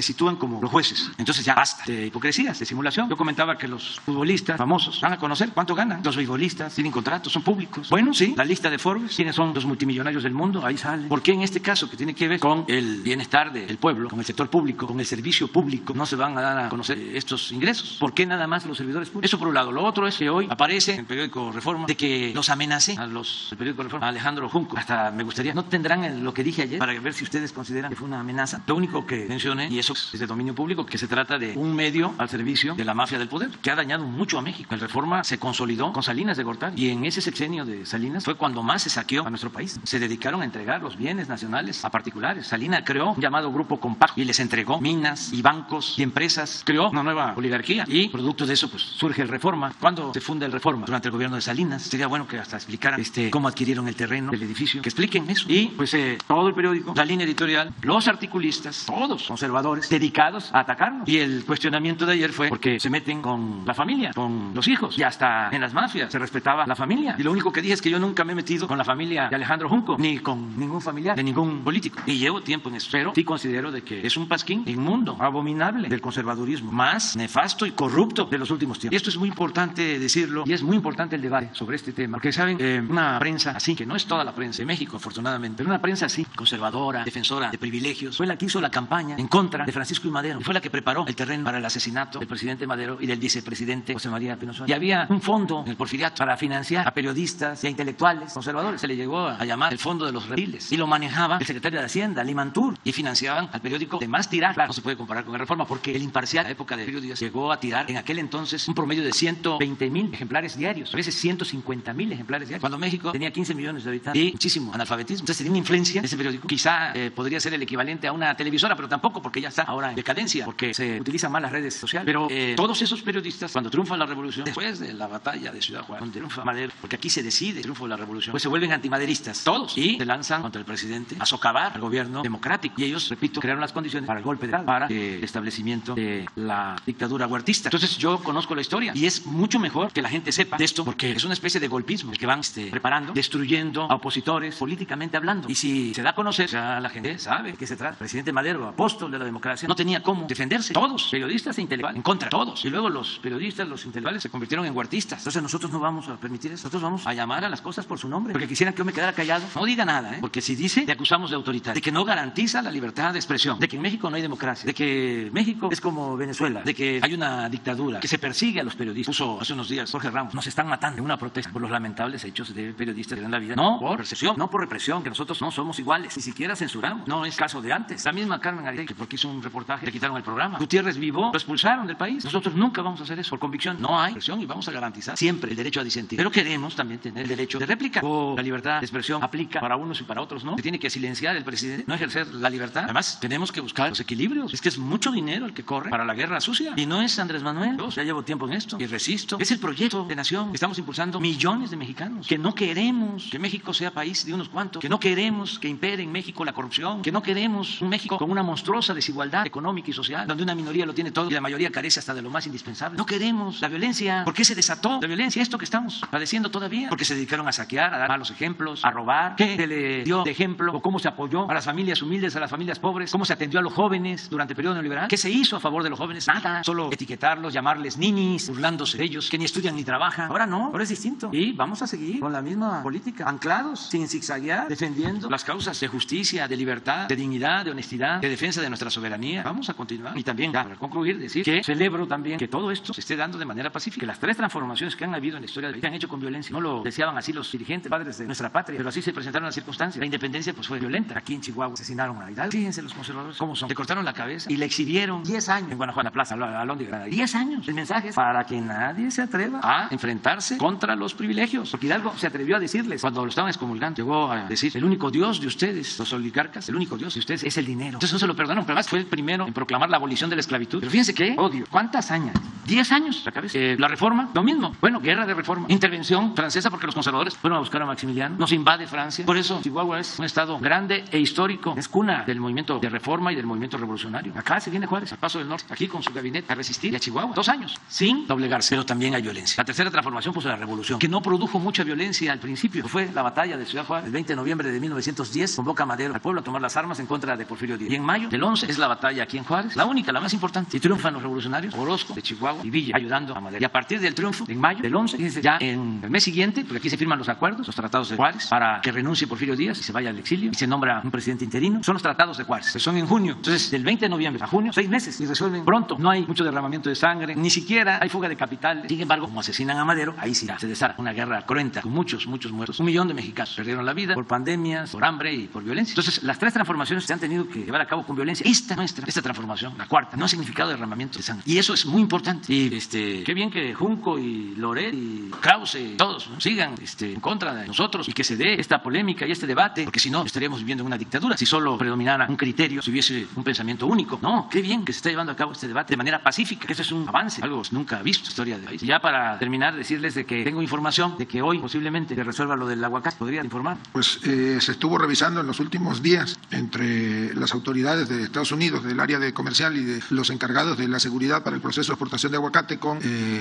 sitúan como los jueces. Entonces ya basta de hipocresías, de simulación. Yo comentaba que los futbolistas famosos van a conocer cuánto ganan. Los beisbolistas tienen contratos, son públicos. Bueno, sí, la lista de Forbes, quiénes son los multimillonarios del mundo, ahí sale. ¿Por qué en este caso, que tiene que ver con el bienestar del pueblo, con el sector público, con el servicio público, no se van a dar a conocer estos ingresos? ¿Por qué nada más los servidores públicos? Eso por un lado. Lo otro es que hoy aparece en el periódico Reforma, de que los amenacé a los del periódico Reforma, a Alejandro Junco. Hasta me gustaría, no tendrán lo que dije ayer para ver si ustedes consideran que fue una amenaza. Lo único que mencioné, y eso es de dominio público, que se trata de un medio al servicio de la mafia del poder, que ha dañado mucho a México. El Reforma se consolidó con Salinas de Gortari, y en ese sexenio de Salinas fue cuando más se saqueó a nuestro país. Se dedicaron a entregar los bienes nacionales a particulares. Salinas creó un llamado Grupo Compacto y les entregó minas y bancos y empresas. Creó una nueva oligarquía y producto de eso pues surge el Reforma. ¿Cuándo se funda el Reforma? Durante el gobierno de Salinas. Sería bueno que hasta explicaran cómo adquirieron el terreno, el edificio, que expliquen eso. Y pues todo el periódico, la línea editorial, los articulistas, todos conservadores, dedicados a atacarnos. Y el cuestionamiento de ayer fue porque se meten con la familia, con los hijos, y hasta en las mafias se respetaba la familia. Y lo único que dije es que yo nunca me he metido con la familia de Alejandro Junco, ni con ningún familiar de ningún político. Y llevo tiempo en eso. Pero sí considero de que es un pasquín inmundo, abominable del conservadurismo, más nefasto y corrupto de los últimos tiempos. Y esto es muy importante decirlo, y es muy importante el debate sobre este tema, porque saben, una prensa así, que no es toda la prensa de México afortunadamente, pero una prensa así, conservadora, defensora de privilegios, fue la que hizo la campaña en contra de Francisco I. Madero, y fue la que preparó el terreno para el asesinato del presidente Madero y del vicepresidente José María Pino Suárez. Y había un fondo en el Porfiriato para financiar a periodistas y a intelectuales conservadores. Se le llegó a llamar el Fondo de los Reptiles, y lo manejaba el secretario de Hacienda, Limantur, y financiaban al periódico de más tiraje. Claro, no se puede comparar con el Reforma, porque el Imparcial, en la época de Porfirio Díaz, llegó a tirar en aquel entonces un promedio de 120,000 ejemplares diarios, a veces 150,000 ejemplares diarios, cuando México tenía 15 millones de habitantes y muchísimo analfabetismo. Entonces tenía una influencia ese periódico. Quizá podría ser el equivalente a una televisora, pero tampoco, porque ya está ahora en decadencia, porque se utilizan mal las redes sociales. Pero todos esos periodistas, cuando triunfa la revolución, después de la batalla de Ciudad Juárez, donde triunfa Madero, porque aquí se decide el triunfo de la revolución, pues se vuelven antimaderistas, todos, y se lanzan contra el presidente a socavar al gobierno democrático. Y ellos, repito, crearon las condiciones para el golpe de Estado, para el establecimiento de la dictadura huertista. Entonces yo conozco la historia, y es mucho mejor que la gente sepa de esto, porque es una especie de golpismo el que van preparando, destruyendo a opositores políticamente hablando. Y si se da a conocer, ya la gente sabe de qué se trata. El presidente Madero, apóstol de la democracia, no tenía cómo defenderse. Todos, periodistas e intelectuales, en contra, todos. Y luego los periodistas, los intelectuales se convirtieron en huertistas. Entonces nosotros no vamos a permitir eso. Nosotros vamos a llamar a las cosas por su nombre. Porque quisieran que yo me quedara callado. No diga nada, porque si dice, le acusamos de autoritario, de que no garantiza la libertad de expresión, de que en México no hay democracia, de que México es como Venezuela, de que hay una dictadura, que se persigue a los periodistas. Puso hace unos días Jorge Ramos, nos están matando en una protesta por los lamentables hechos de periodistas que dan la vida. No por persecución, no por represión, que nosotros no somos iguales, ni siquiera censuramos. No es caso de antes. La misma Carmen Aristegui, porque hizo un reportaje, le quitaron el programa. Gutiérrez Vivó, lo expulsaron del país. Nosotros nunca vamos a hacer eso por convicción. No hay presión y vamos a garantizar siempre el derecho a disentir. Pero queremos también tener el derecho de réplica. O la libertad de expresión aplica para unos y para otros no. Se tiene que silenciar el presidente, no ejercer la libertad. Además, tenemos que buscar los equilibrios. Es que es mucho dinero el que corre para la guerra sucia. Y no es Andrés Manuel. Yo ya llevo tiempo en esto y resisto. Es el proyecto de nación que estamos impulsando millones de mexicanos. Que no queremos que México sea país de unos cuantos. Que no queremos que impere en México la corrupción. Que no queremos un México con una monstruosa desigualdad económica y social, donde una minoría lo tiene todo y la mayoría carece hasta de lo más indispensable. No queremos la violencia. ¿Por qué se desató la violencia? Esto que estamos padeciendo todavía. Porque se dedicaron a saquear, a dar malos ejemplos, a robar. ¿Qué se le dio de ejemplo? ¿O cómo se apoyó a las familias humildes, a las familias pobres? ¿Cómo se atendió a los jóvenes durante el periodo neoliberal? ¿Qué se hizo a favor de los jóvenes? Nada. Solo etiquetarlos, llamarles ninis, burlándose de ellos, que ni estudian ni trabajan. Ahora no, ahora es distinto. Y vamos a seguir con la misma política, anclados, sin zigzaguear, defendiendo las causas de justicia, de libertad, de dignidad, de honestidad, de defensa de nuestra soberanía. Vamos a continuar. Y también, para concluir, decir que celebro también que todo esto se esté dando de manera pacífica. Que las tres transformaciones que han habido en la historia del país se han hecho con violencia. No lo deseaban así los dirigentes, padres de nuestra patria, pero así se presentaron las circunstancias. La independencia pues fue violenta. Aquí en Chihuahua asesinaron a Hidalgo. Fíjense los conservadores cómo son. Le cortaron la cabeza y le exhibieron 10 años en Guanajuato, en la plaza, Alhóndiga. 10 años. El mensaje es para que nadie se atreva a enfrentarse contra los privilegios. Porque Hidalgo se atrevió a decirles, cuando lo estaban excomulgando, llegó a decir, el único Dios de ustedes, los oligarcas, el único Dios de ustedes es el dinero. Entonces no se lo perdonaron, pero además fue el primero en proclamar la abolición de la esclavitud. Pero fíjense qué odio. ¿Cuántas hazañas? 10 años la cabeza. La reforma, lo mismo. Bueno, guerra de reforma. Intervención francesa porque los conservadores fueron a buscar a Maximiliano. Nos invade Francia. Por eso Chihuahua es un estado grande e histórico. Es cuna del movimiento de reforma y del movimiento revolucionario. Acá se viene Juárez, al Paso del Norte, aquí con su gabinete a resistir, y a Chihuahua. 2 años, sin doblegarse. Pero también hay violencia. La tercera transformación puso la revolución, que no produjo mucha violencia al principio. Fue la batalla de Ciudad Juárez. El 20 de noviembre de 1910 convoca a Madero al pueblo a tomar las armas en contra de Porfirio Díaz. Y en mayo del 11 es la batalla aquí en Juárez, la única, la más importante. Y triunfan los revolucionarios. Orozco de Chihuahua Chihuahua y Villa, ayudando a Madero. Y a partir del triunfo, en mayo del 11, fíjense, ya en el mes siguiente, porque aquí se firman los acuerdos, los tratados de Juárez, para que renuncie Porfirio Díaz y se vaya al exilio y se nombra un presidente interino, son los tratados de Juárez, que son en junio. Entonces, del 20 de noviembre a junio, 6 meses y resuelven pronto. No hay mucho derramamiento de sangre, ni siquiera hay fuga de capital. Sin embargo, como asesinan a Madero, ahí sí se desata una guerra cruenta con muchos muertos. 1 millón de mexicanos perdieron la vida por pandemias, por hambre y por violencia. Entonces, las 3 transformaciones se han tenido que llevar a cabo con violencia. Esta transformación, la cuarta, no ha significado derramamiento de sangre. Y eso es muy importante. Y qué bien que Junco y Loret y Krause, todos, ¿no?, sigan en contra de nosotros y que se dé esta polémica y este debate, porque si no, estaríamos viviendo en una dictadura. Si solo predominara un criterio, si hubiese un pensamiento único. No, qué bien que se está llevando a cabo este debate de manera pacífica, que eso es un avance, algo nunca visto en la historia del país. Y ya para terminar, decirles de que tengo información de que hoy posiblemente se resuelva lo del aguacate. ¿Podría informar? Pues se estuvo revisando en los últimos días entre las autoridades de Estados Unidos, del área de comercial y de los encargados de la seguridad para el proceso de exportación de aguacate con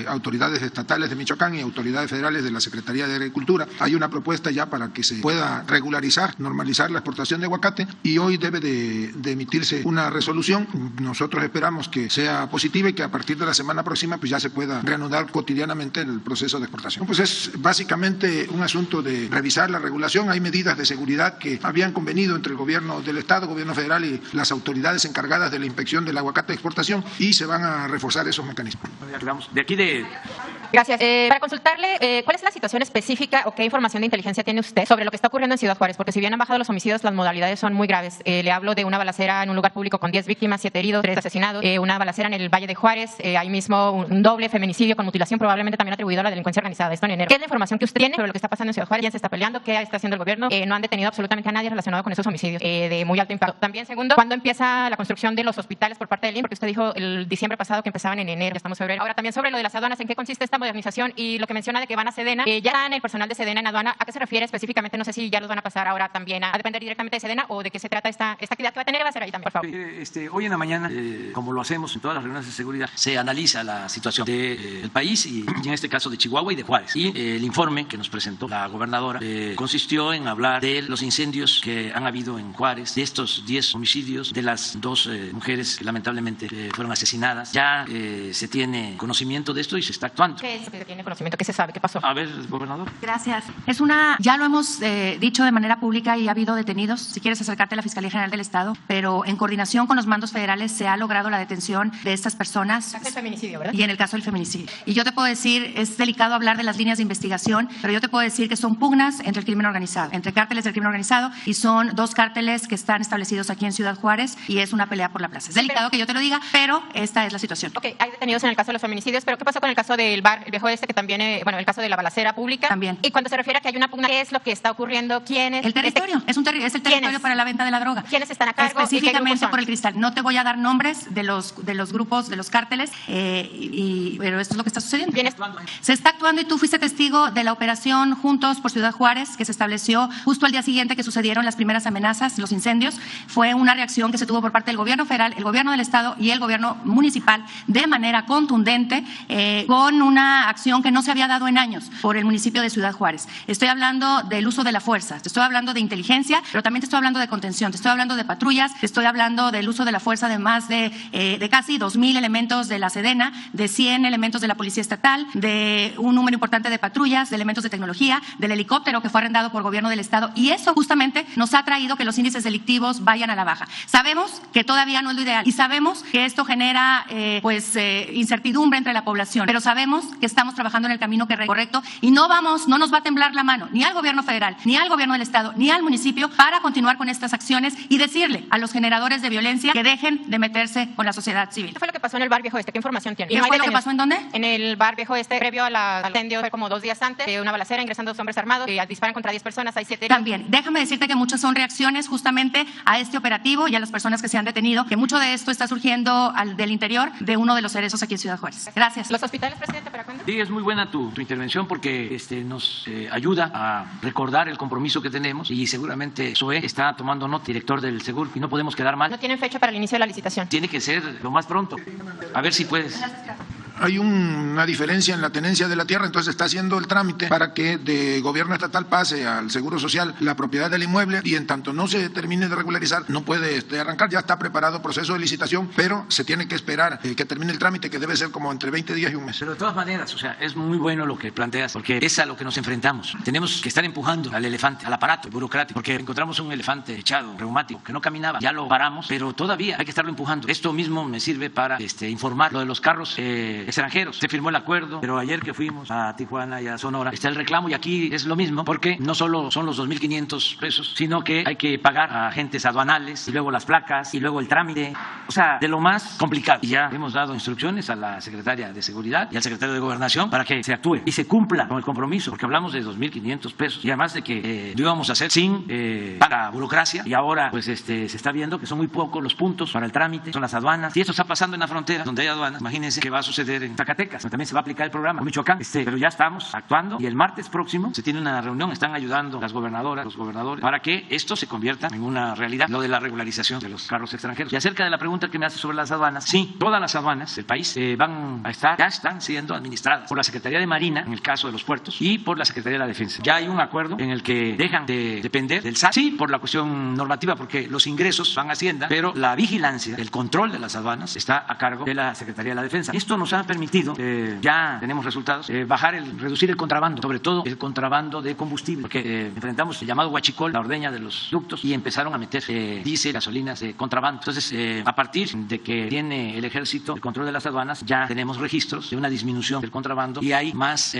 autoridades estatales de Michoacán y autoridades federales de la Secretaría de Agricultura. Hay una propuesta ya para que se pueda regularizar, normalizar la exportación de aguacate y hoy debe de emitirse una resolución. Nosotros esperamos que sea positiva y que a partir de la semana próxima pues ya se pueda reanudar cotidianamente el proceso de exportación. Pues es básicamente un asunto de revisar la regulación. Hay medidas de seguridad que habían convenido entre el gobierno del Estado, gobierno federal y las autoridades encargadas de la inspección del aguacate de exportación y se van a reforzar esos mecanismos. De aquí de... Gracias. Para consultarle, ¿cuál es la situación específica o qué información de inteligencia tiene usted sobre lo que está ocurriendo en Ciudad Juárez? Porque si bien han bajado los homicidios, las modalidades son muy graves. Le hablo de una balacera en un lugar público con 10 víctimas, 7 heridos, 3 asesinados, una balacera en el Valle de Juárez, ahí mismo un doble feminicidio con mutilación, probablemente también atribuido a la delincuencia organizada. Esto en enero. ¿Qué es la información que usted tiene sobre lo que está pasando en Ciudad Juárez? ¿Quién se está peleando? ¿Qué está haciendo el gobierno? No han detenido absolutamente a nadie relacionado con esos homicidios de muy alto impacto. También, segundo, ¿cuándo empieza la construcción de los hospitales por parte del INS? Porque usted dijo el diciembre pasado que empezaban en enero, ya estamos en febrero. Ahora también sobre lo de las aduanas, ¿en qué consiste esta modernización? Y lo que menciona de que van a Sedena, ya están el personal de Sedena en aduana, ¿a qué se refiere específicamente? No sé si ya los van a pasar ahora también a depender directamente de Sedena o de qué se trata esta actividad que va a tener, va a ser ahí también, por favor. Hoy en la mañana, como lo hacemos en todas las reuniones de seguridad, se analiza la situación del país y en este caso de Chihuahua y de Juárez. Y el informe que nos presentó la gobernadora consistió en hablar de los incendios que han habido en Juárez, de estos 10 homicidios, de las 2 mujeres que lamentablemente fueron asesinadas. Ya se tiene conocimiento de esto y se está actuando. ¿Qué es lo que se tiene conocimiento? ¿Qué se sabe? ¿Qué pasó? A ver, gobernador. Gracias. Ya lo hemos dicho de manera pública y ha habido detenidos. Si quieres acercarte a la Fiscalía General del Estado, pero en coordinación con los mandos federales se ha logrado la detención de estas personas. En el caso del feminicidio, ¿verdad? Y en el caso del feminicidio. Y yo te puedo decir, es delicado hablar de las líneas de investigación, pero yo te puedo decir que son pugnas entre el crimen organizado, entre cárteles del crimen organizado, y son 2 cárteles que están establecidos aquí en Ciudad Juárez y es una pelea por la plaza. Es delicado que yo te lo diga, pero esta es la situación. Ok, hay detenidos en el caso de los feminicidios, pero ¿qué pasó con el caso del bar, el viejo que también, el caso de la balacera pública? También. Y cuando se refiere a que hay una pugna, ¿qué es lo que está ocurriendo? ¿Quiénes? El territorio, es el territorio para la venta de la droga. ¿Quiénes están a cargo? Específicamente por el Cristal. No te voy a dar nombres de los grupos, de los cárteles, pero esto es lo que está sucediendo. Se está actuando y tú fuiste testigo de la operación Juntos por Ciudad Juárez, que se estableció justo al día siguiente que sucedieron las primeras amenazas, los incendios. Fue una reacción que se tuvo por parte del gobierno federal, el gobierno del estado y el gobierno municipal de manera contundente, con una acción que no se había dado en años por el municipio de Ciudad Juárez. Estoy hablando del uso de la fuerza, te estoy hablando de inteligencia, pero también te estoy hablando de contención, te estoy hablando de patrullas, te estoy hablando del uso de la fuerza de más de casi 2,000 elementos de la Sedena, de 100 elementos de la Policía Estatal, de un número importante de patrullas, de elementos de tecnología, del helicóptero que fue arrendado por el gobierno del estado, y eso justamente nos ha traído que los índices delictivos vayan a la baja. Sabemos que todavía no es lo ideal y sabemos que esto genera incertidumbre entre la población, pero sabemos que estamos trabajando en el camino correcto y no nos va a temblar la mano ni al gobierno federal, ni al gobierno del estado, ni al municipio para continuar con estas acciones y decirle a los generadores de violencia que dejen de meterse con la sociedad civil. ¿Qué fue lo que pasó en el bar Viejo Este? ¿Qué información tiene? ¿Qué fue lo que pasó en dónde? En el bar Viejo Este, previo al incendio, fue como 2 días antes, una balacera, ingresando 2 hombres armados, disparan contra 10 personas, hay 7 heridos. También, déjame decirte que muchas son reacciones justamente a este operativo y a las personas que se han detenido, que mucho de esto está surgiendo del interior de uno de los cerezos aquí en Ciudad Juárez. Gracias. ¿Los hospitales, presidente, para cuándo? Sí, es muy buena tu intervención porque nos ayuda a recordar el compromiso que tenemos y seguramente Zoé está tomando nota, director del Segur, y no podemos quedar mal. ¿No tienen fecha para el inicio de la licitación? Tiene que ser lo más pronto. A ver si puedes. hay una diferencia en la tenencia de la tierra, entonces está haciendo el trámite para que de gobierno estatal pase al Seguro Social la propiedad del inmueble, y en tanto no se termine de regularizar no puede arrancar. Ya está preparado proceso de licitación, pero se tiene que esperar que termine el trámite, que debe ser como entre 20 días y un mes. Pero de todas maneras, o sea, es muy bueno lo que planteas, porque es a lo que nos enfrentamos. Tenemos que estar empujando al elefante, al aparato burocrático, porque encontramos un elefante echado, reumático, que no caminaba, ya lo paramos, pero todavía hay que estarlo empujando. Esto mismo me sirve para informar lo de los carros extranjeros. Se firmó el acuerdo, pero ayer que fuimos a Tijuana y a Sonora está el reclamo, y aquí es lo mismo, porque no solo son los 2.500 pesos, sino que hay que pagar a agentes aduanales y luego las placas y luego el trámite, o sea, de lo más complicado. Y ya hemos dado instrucciones a la secretaria de Seguridad y al secretario de Gobernación para que se actúe y se cumpla con el compromiso, porque hablamos de 2.500 pesos y además de que lo íbamos a hacer sin tanta burocracia, y ahora pues se está viendo que son muy pocos los puntos para el trámite, son las aduanas, y esto está pasando en la frontera donde hay aduanas. Imagínense qué va a suceder en Zacatecas, donde también se va a aplicar el programa, en Michoacán, pero ya estamos actuando, y el martes próximo se tiene una reunión, están ayudando las gobernadoras, los gobernadores, para que esto se convierta en una realidad, lo de la regularización de los carros extranjeros. Y acerca de la pregunta que me hace sobre las aduanas, sí, todas las aduanas del país van a estar, ya están siendo administradas por la Secretaría de Marina, en el caso de los puertos, y por la Secretaría de la Defensa. Ya hay un acuerdo en el que dejan de depender del SAT, sí, por la cuestión normativa, porque los ingresos van a Hacienda, pero la vigilancia, el control de las aduanas está a cargo de la Secretaría de la Defensa. Esto nos ha permitido, ya tenemos resultados, reducir el contrabando, sobre todo el contrabando de combustible, porque enfrentamos el llamado huachicol, la ordeña de los ductos, y empezaron a meter diésel, gasolinas de contrabando. Entonces, a partir de que tiene el ejército el control de las aduanas, ya tenemos registros de una disminución del contrabando y hay más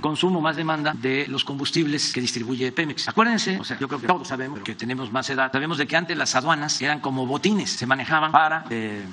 consumo, más demanda de los combustibles que distribuye Pemex. Acuérdense, o sea, yo creo que todos sabemos, porque tenemos más edad, sabemos de que antes las aduanas eran como botines, se manejaban para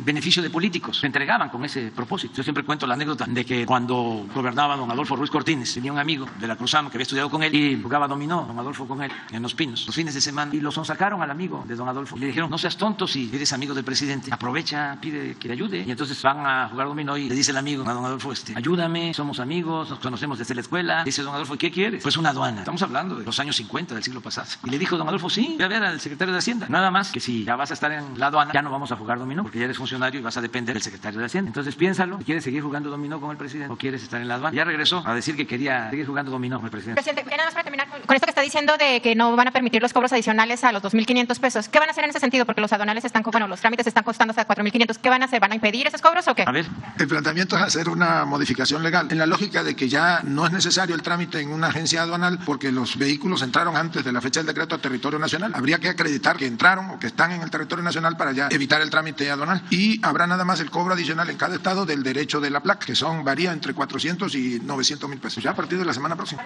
beneficio de políticos, se entregaban con ese propósito. Yo siempre cuento la anécdota de que cuando gobernaba don Adolfo Ruiz Cortines, tenía un amigo de la Cruzama que había estudiado con él y jugaba dominó don Adolfo con él en Los Pinos los fines de semana, y lo sonsacaron al amigo de don Adolfo y le dijeron: no seas tonto, si eres amigo del presidente, aprovecha, pide que le ayude. Y entonces van a jugar dominó y le dice el amigo a don Adolfo: ayúdame, somos amigos, nos conocemos desde la escuela. Dice don Adolfo: ¿y qué quieres? Pues una aduana. Estamos hablando de los años 50 del siglo pasado. Y le dijo don Adolfo: sí, voy a ver al secretario de Hacienda, nada más que si ya vas a estar en la aduana, ya no vamos a jugar dominó, porque ya eres funcionario y vas a depender del secretario de Hacienda. Entonces piénsalo, ¿quieres seguir jugando dominó con el presidente o quieres estar en la aduana? Ya regresó a decir que quería seguir jugando dominó con el presidente. Presidente, nada más para terminar con esto que está diciendo de que no van a permitir los cobros adicionales a los 2.500 pesos. ¿Qué van a hacer en ese sentido? Porque los aduanales los trámites están costando hasta 4.500. ¿Qué van a hacer? ¿Van a impedir esos cobros o qué? A ver. El planteamiento es hacer una modificación legal, en la lógica de que ya no es necesario el trámite en una agencia aduanal porque los vehículos entraron antes de la fecha del decreto a territorio nacional. Habría que acreditar que entraron o que están en el territorio nacional para ya evitar el trámite aduanal. Y habrá nada más el cobro adicional en cada estado del derecho de la placa, que varía entre 400 y 900 mil pesos, ya a partir de la semana próxima.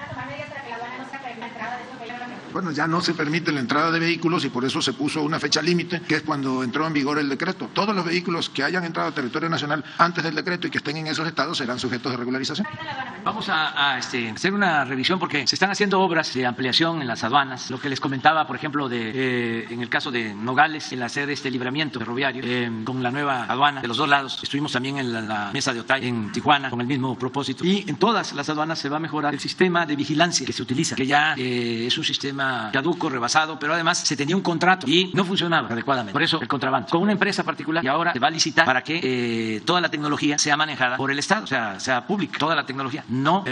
Bueno, ya no se permite la entrada de vehículos y por eso se puso una fecha límite, que es cuando entró en vigor el decreto. Todos los vehículos que hayan entrado a territorio nacional antes del decreto y que estén en esos estados serán sujetos de regularización. Vamos a hacer una revisión porque se están haciendo obras de ampliación en las aduanas. Lo que les comentaba, por ejemplo, en el caso de Nogales, el hacer este libramiento ferroviario con la nueva aduana de los dos lados. Estuvimos también en la mesa de Otay en Tijuana con el mismo propósito. Y en todas las aduanas se va a mejorar el sistema de vigilancia que se utiliza, que ya es un sistema caduco, rebasado, pero además se tenía un contrato y no funcionaba adecuadamente. Por eso el contrabando con una empresa particular, y ahora se va a licitar para que toda la tecnología sea manejada por el Estado, o sea pública, toda la tecnología, no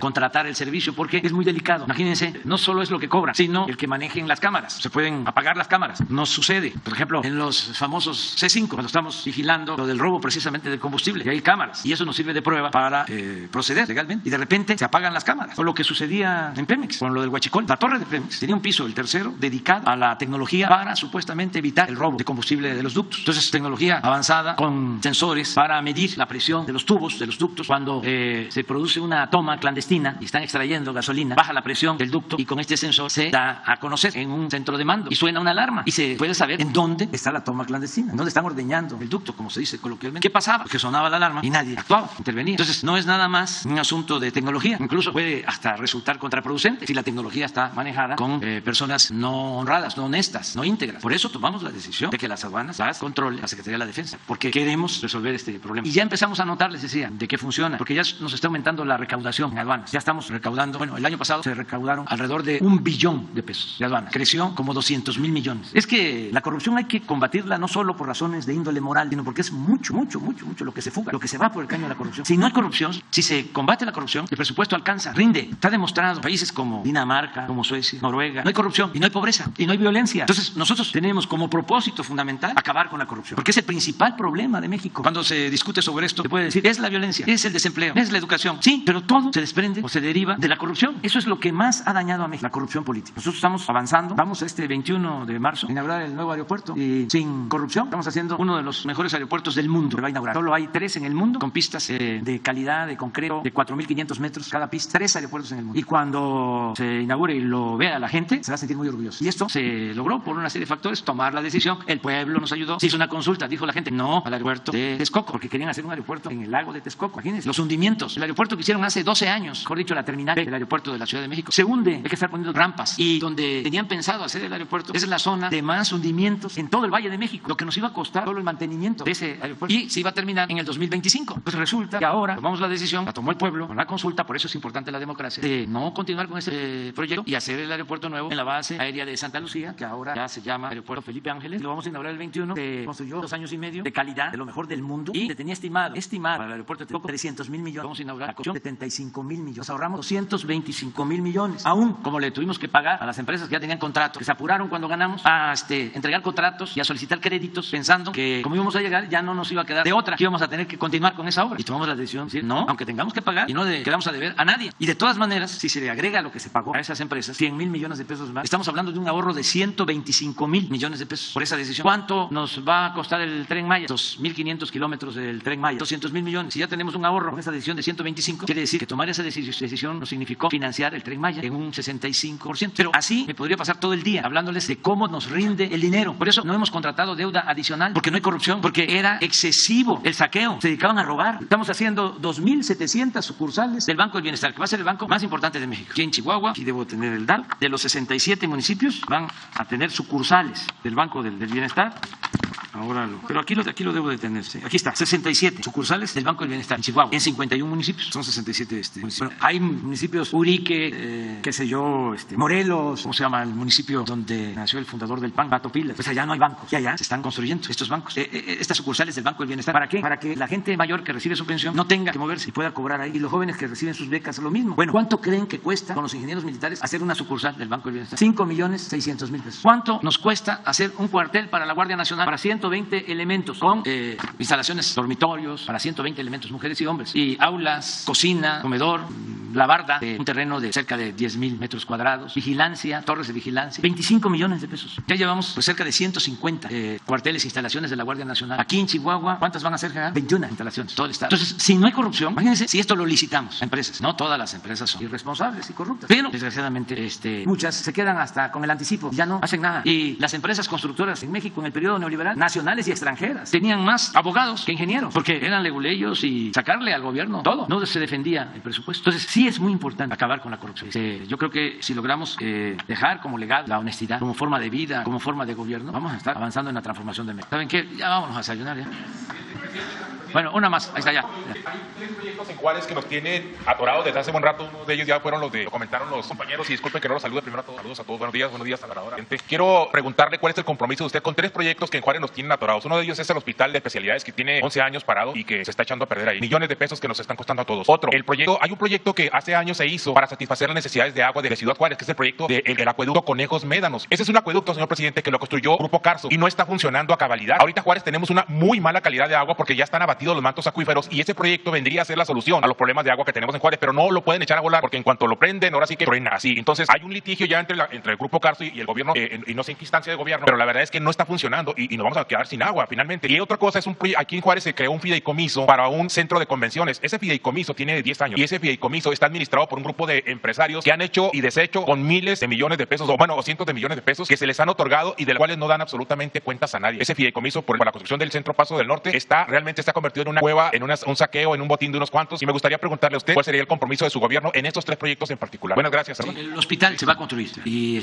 contratar el servicio porque es muy delicado. Imagínense, no solo es lo que cobran, sino el que manejen las cámaras. Se pueden apagar las cámaras. No sucede, por ejemplo, en los famosos C5, cuando estamos vigilando lo del robo precisamente del combustible, y hay cámaras, y eso nos sirve de prueba para proceder legalmente, y de repente se apagan las cámaras. O lo que sucedía en Pemex, con lo del huachicol, la torre de Pemex tenía un piso, el tercero, dedicado a la tecnología para supuestamente evitar el robo de combustible de los ductos. Entonces, tecnología avanzada con sensores para medir la presión de los tubos, de los ductos. Cuando se produce una toma clandestina y están extrayendo gasolina, baja la presión del ducto y con este sensor se da a conocer en un centro de mando y suena una alarma y se puede saber en dónde está la toma clandestina, en dónde están ordeñando el ducto, como se dice coloquialmente. ¿Qué pasaba? Porque sonaba la alarma y nadie actuaba, intervenía. Entonces, no es nada más un asunto de tecnología, incluso puede hasta resultar contraproducente si la tecnología está manejada con son personas no honradas, no honestas, no íntegras. Por eso tomamos la decisión de que las aduanas las controle la Secretaría de la Defensa, porque queremos resolver este problema. Y ya empezamos a notar, les decía, de qué funciona, porque ya nos está aumentando la recaudación en aduanas. Ya estamos recaudando, bueno, el año pasado se recaudaron alrededor de 1 billón de pesos de aduanas. Creció como 200,000 millones. Es que la corrupción hay que combatirla no solo por razones de índole moral, sino porque es mucho lo que se fuga, lo que se va por el caño de la corrupción. Si no hay corrupción, si se combate la corrupción, el presupuesto alcanza, rinde. Está demostrado. Países como Dinamarca, como Suecia, Noruega, no hay corrupción y no hay pobreza y no hay violencia. Entonces nosotros tenemos como propósito fundamental acabar con la corrupción, porque es el principal problema de México. Cuando se discute sobre esto, se puede decir, es la violencia, es el desempleo, es la educación. Sí, pero todo se desprende o se deriva de la corrupción. Eso es lo que más ha dañado a México, la corrupción política. Nosotros estamos avanzando. Vamos este 21 de marzo a inaugurar el nuevo aeropuerto y sin corrupción estamos haciendo uno de los mejores aeropuertos del mundo. Se va a inaugurar. Solo hay 3 en el mundo con pistas de calidad, de concreto, de 4.500 metros cada pista. 3 aeropuertos en el mundo. Y cuando se inaugure y lo vea la gente, se va a sentir muy orgulloso. Y esto se logró por una serie de factores. Tomar la decisión. El pueblo nos ayudó. Se hizo una consulta. Dijo la gente no al aeropuerto de Texcoco, porque querían hacer un aeropuerto en el lago de Texcoco. Imagínense los hundimientos. El aeropuerto que hicieron hace 12 años, mejor dicho, la terminal del aeropuerto de la Ciudad de México, se hunde. Hay que estar poniendo rampas. Y donde tenían pensado hacer el aeropuerto es la zona de más hundimientos en todo el Valle de México. Lo que nos iba a costar solo el mantenimiento de ese aeropuerto. Y se iba a terminar en el 2025. Pues resulta que ahora tomamos la decisión, la tomó el pueblo con la consulta, por eso es importante la democracia, de no continuar con ese proyecto y hacer el aeropuerto nuevo en la base aérea de Santa Lucía, que ahora ya se llama Aeropuerto Felipe Ángeles. Lo vamos a inaugurar el 21. Se construyó 2 años y medio de calidad, de lo mejor del mundo, y se tenía estimado para el aeropuerto de Texcoco 300,000 millones. Vamos a inaugurar la construcción 75,000 millones. Nos ahorramos 225,000 millones. Aún como le tuvimos que pagar a las empresas que ya tenían contrato, que se apuraron cuando ganamos a entregar contratos y a solicitar créditos pensando que como íbamos a llegar ya no nos iba a quedar de otra, que íbamos a tener que continuar con esa obra. Y tomamos la decisión de decir no, aunque tengamos que pagar y no quedamos a deber a nadie. Y de todas maneras, si se le agrega lo que se pagó a esas empresas, 100,000 millones de pesos más, estamos hablando de un ahorro de 125,000 millones de pesos por esa decisión. ¿Cuánto nos va a costar el Tren Maya? 2.500 kilómetros del Tren Maya, 200,000 millones. Si ya tenemos un ahorro con esa decisión de 125, quiere decir que tomar esa decisión nos significó financiar el Tren Maya en un 65%. Pero así me podría pasar todo el día hablándoles de cómo nos rinde el dinero. Por eso no hemos contratado deuda adicional, porque no hay corrupción, porque era excesivo el saqueo, se dedicaban a robar. Estamos haciendo 2.700 sucursales del Banco del Bienestar, que va a ser el banco más importante de México. Aquí en Chihuahua, aquí debo tener el dato, de los 67 municipios van a tener sucursales del Banco del Bienestar. Ahora pero aquí lo debo de tener. ¿Sí? Aquí está, 67 sucursales del Banco del Bienestar en Chihuahua, en 51 municipios. Son 67 municipios. Bueno, hay municipios, Urique, qué sé yo, Morelos, ¿cómo se llama el municipio donde nació el fundador del PAN? Batopilas. Pues allá no hay bancos, y allá se están construyendo estos bancos, estas sucursales del Banco del Bienestar. ¿Para qué? Para que la gente mayor que recibe su pensión no tenga que moverse y pueda cobrar ahí. Y los jóvenes que reciben sus becas lo mismo. Bueno, ¿cuánto creen que cuesta con los ingenieros militares hacer una sucursal del Banco del Bienestar? 5.600.000 pesos. ¿Cuánto nos cuesta hacer un cuartel para la Guardia Nacional para 120 elementos con instalaciones, dormitorios para 120 elementos, mujeres y hombres, y aulas, cocina, comedor, la barda, un terreno de cerca de 10,000 metros cuadrados, vigilancia, torres de vigilancia, 25 millones de pesos. Ya llevamos pues cerca de 150 cuarteles, instalaciones de la Guardia Nacional. Aquí en Chihuahua, ¿cuántas van a ser, general? 21 instalaciones, todo el estado. Entonces, si no hay corrupción, imagínense si esto lo licitamos a empresas. No todas las empresas son irresponsables y corruptas, pero desgraciadamente muchas se quedan hasta con el anticipo, ya no hacen nada. Y las empresas constructoras en México en el periodo neoliberal, nacionales y extranjeras, tenían más abogados que ingenieros, porque eran leguleyos y sacarle al gobierno todo, no se defendía el presupuesto. Entonces sí es muy importante acabar con la corrupción. Yo creo que si logramos dejar como legado la honestidad como forma de vida, como forma de gobierno, vamos a estar avanzando en la transformación de México. ¿Saben qué? Ya vámonos a desayunar ya. Bueno, una más, ahí está ya. Hay 3 proyectos en Juárez que nos tienen atorados desde hace buen rato. Uno de ellos ya fueron los lo comentaron los compañeros, y disculpen que no los salude primero a todos. Saludos a todos, buenos días a la hora. Quiero preguntarle cuál es el compromiso de usted con 3 proyectos que en Juárez nos tienen atorados. Uno de ellos es el hospital de especialidades que tiene 11 años parado y que se está echando a perder ahí. Millones de pesos que nos están costando a todos. Otro, hay un proyecto que hace años se hizo para satisfacer las necesidades de agua de Ciudad Juárez, que es el proyecto del acueducto Conejos Médanos. Ese es un acueducto, señor presidente, que lo construyó Grupo Carso y no está funcionando a cabalidad. Ahorita Juárez tenemos una muy mala calidad de agua porque ya están abatidos los mantos acuíferos, y ese proyecto vendría a ser la solución a los problemas de agua que tenemos en Juárez, pero no lo pueden echar a volar porque en cuanto lo prenden, ahora sí que truena así. Entonces hay un litigio ya entre el Grupo Carso y el gobierno, y no sé en qué instancia de gobierno, pero la verdad es que no está funcionando y nos vamos a quedar sin agua finalmente. Y otra cosa es aquí en Juárez se creó un fideicomiso para un centro de convenciones. Ese fideicomiso tiene 10 años y ese fideicomiso está administrado por un grupo de empresarios que han hecho y deshecho con miles de millones de pesos, o cientos de millones de pesos que se les han otorgado y de los cuales no dan absolutamente cuentas a nadie. Ese fideicomiso por la construcción del Centro Paso del Norte está convertido convertido en una cueva, en un saqueo, en un botín de unos cuantos. Y me gustaría preguntarle a usted cuál sería el compromiso de su gobierno en estos 3 proyectos en particular. Buenas gracias. El hospital se va a construir y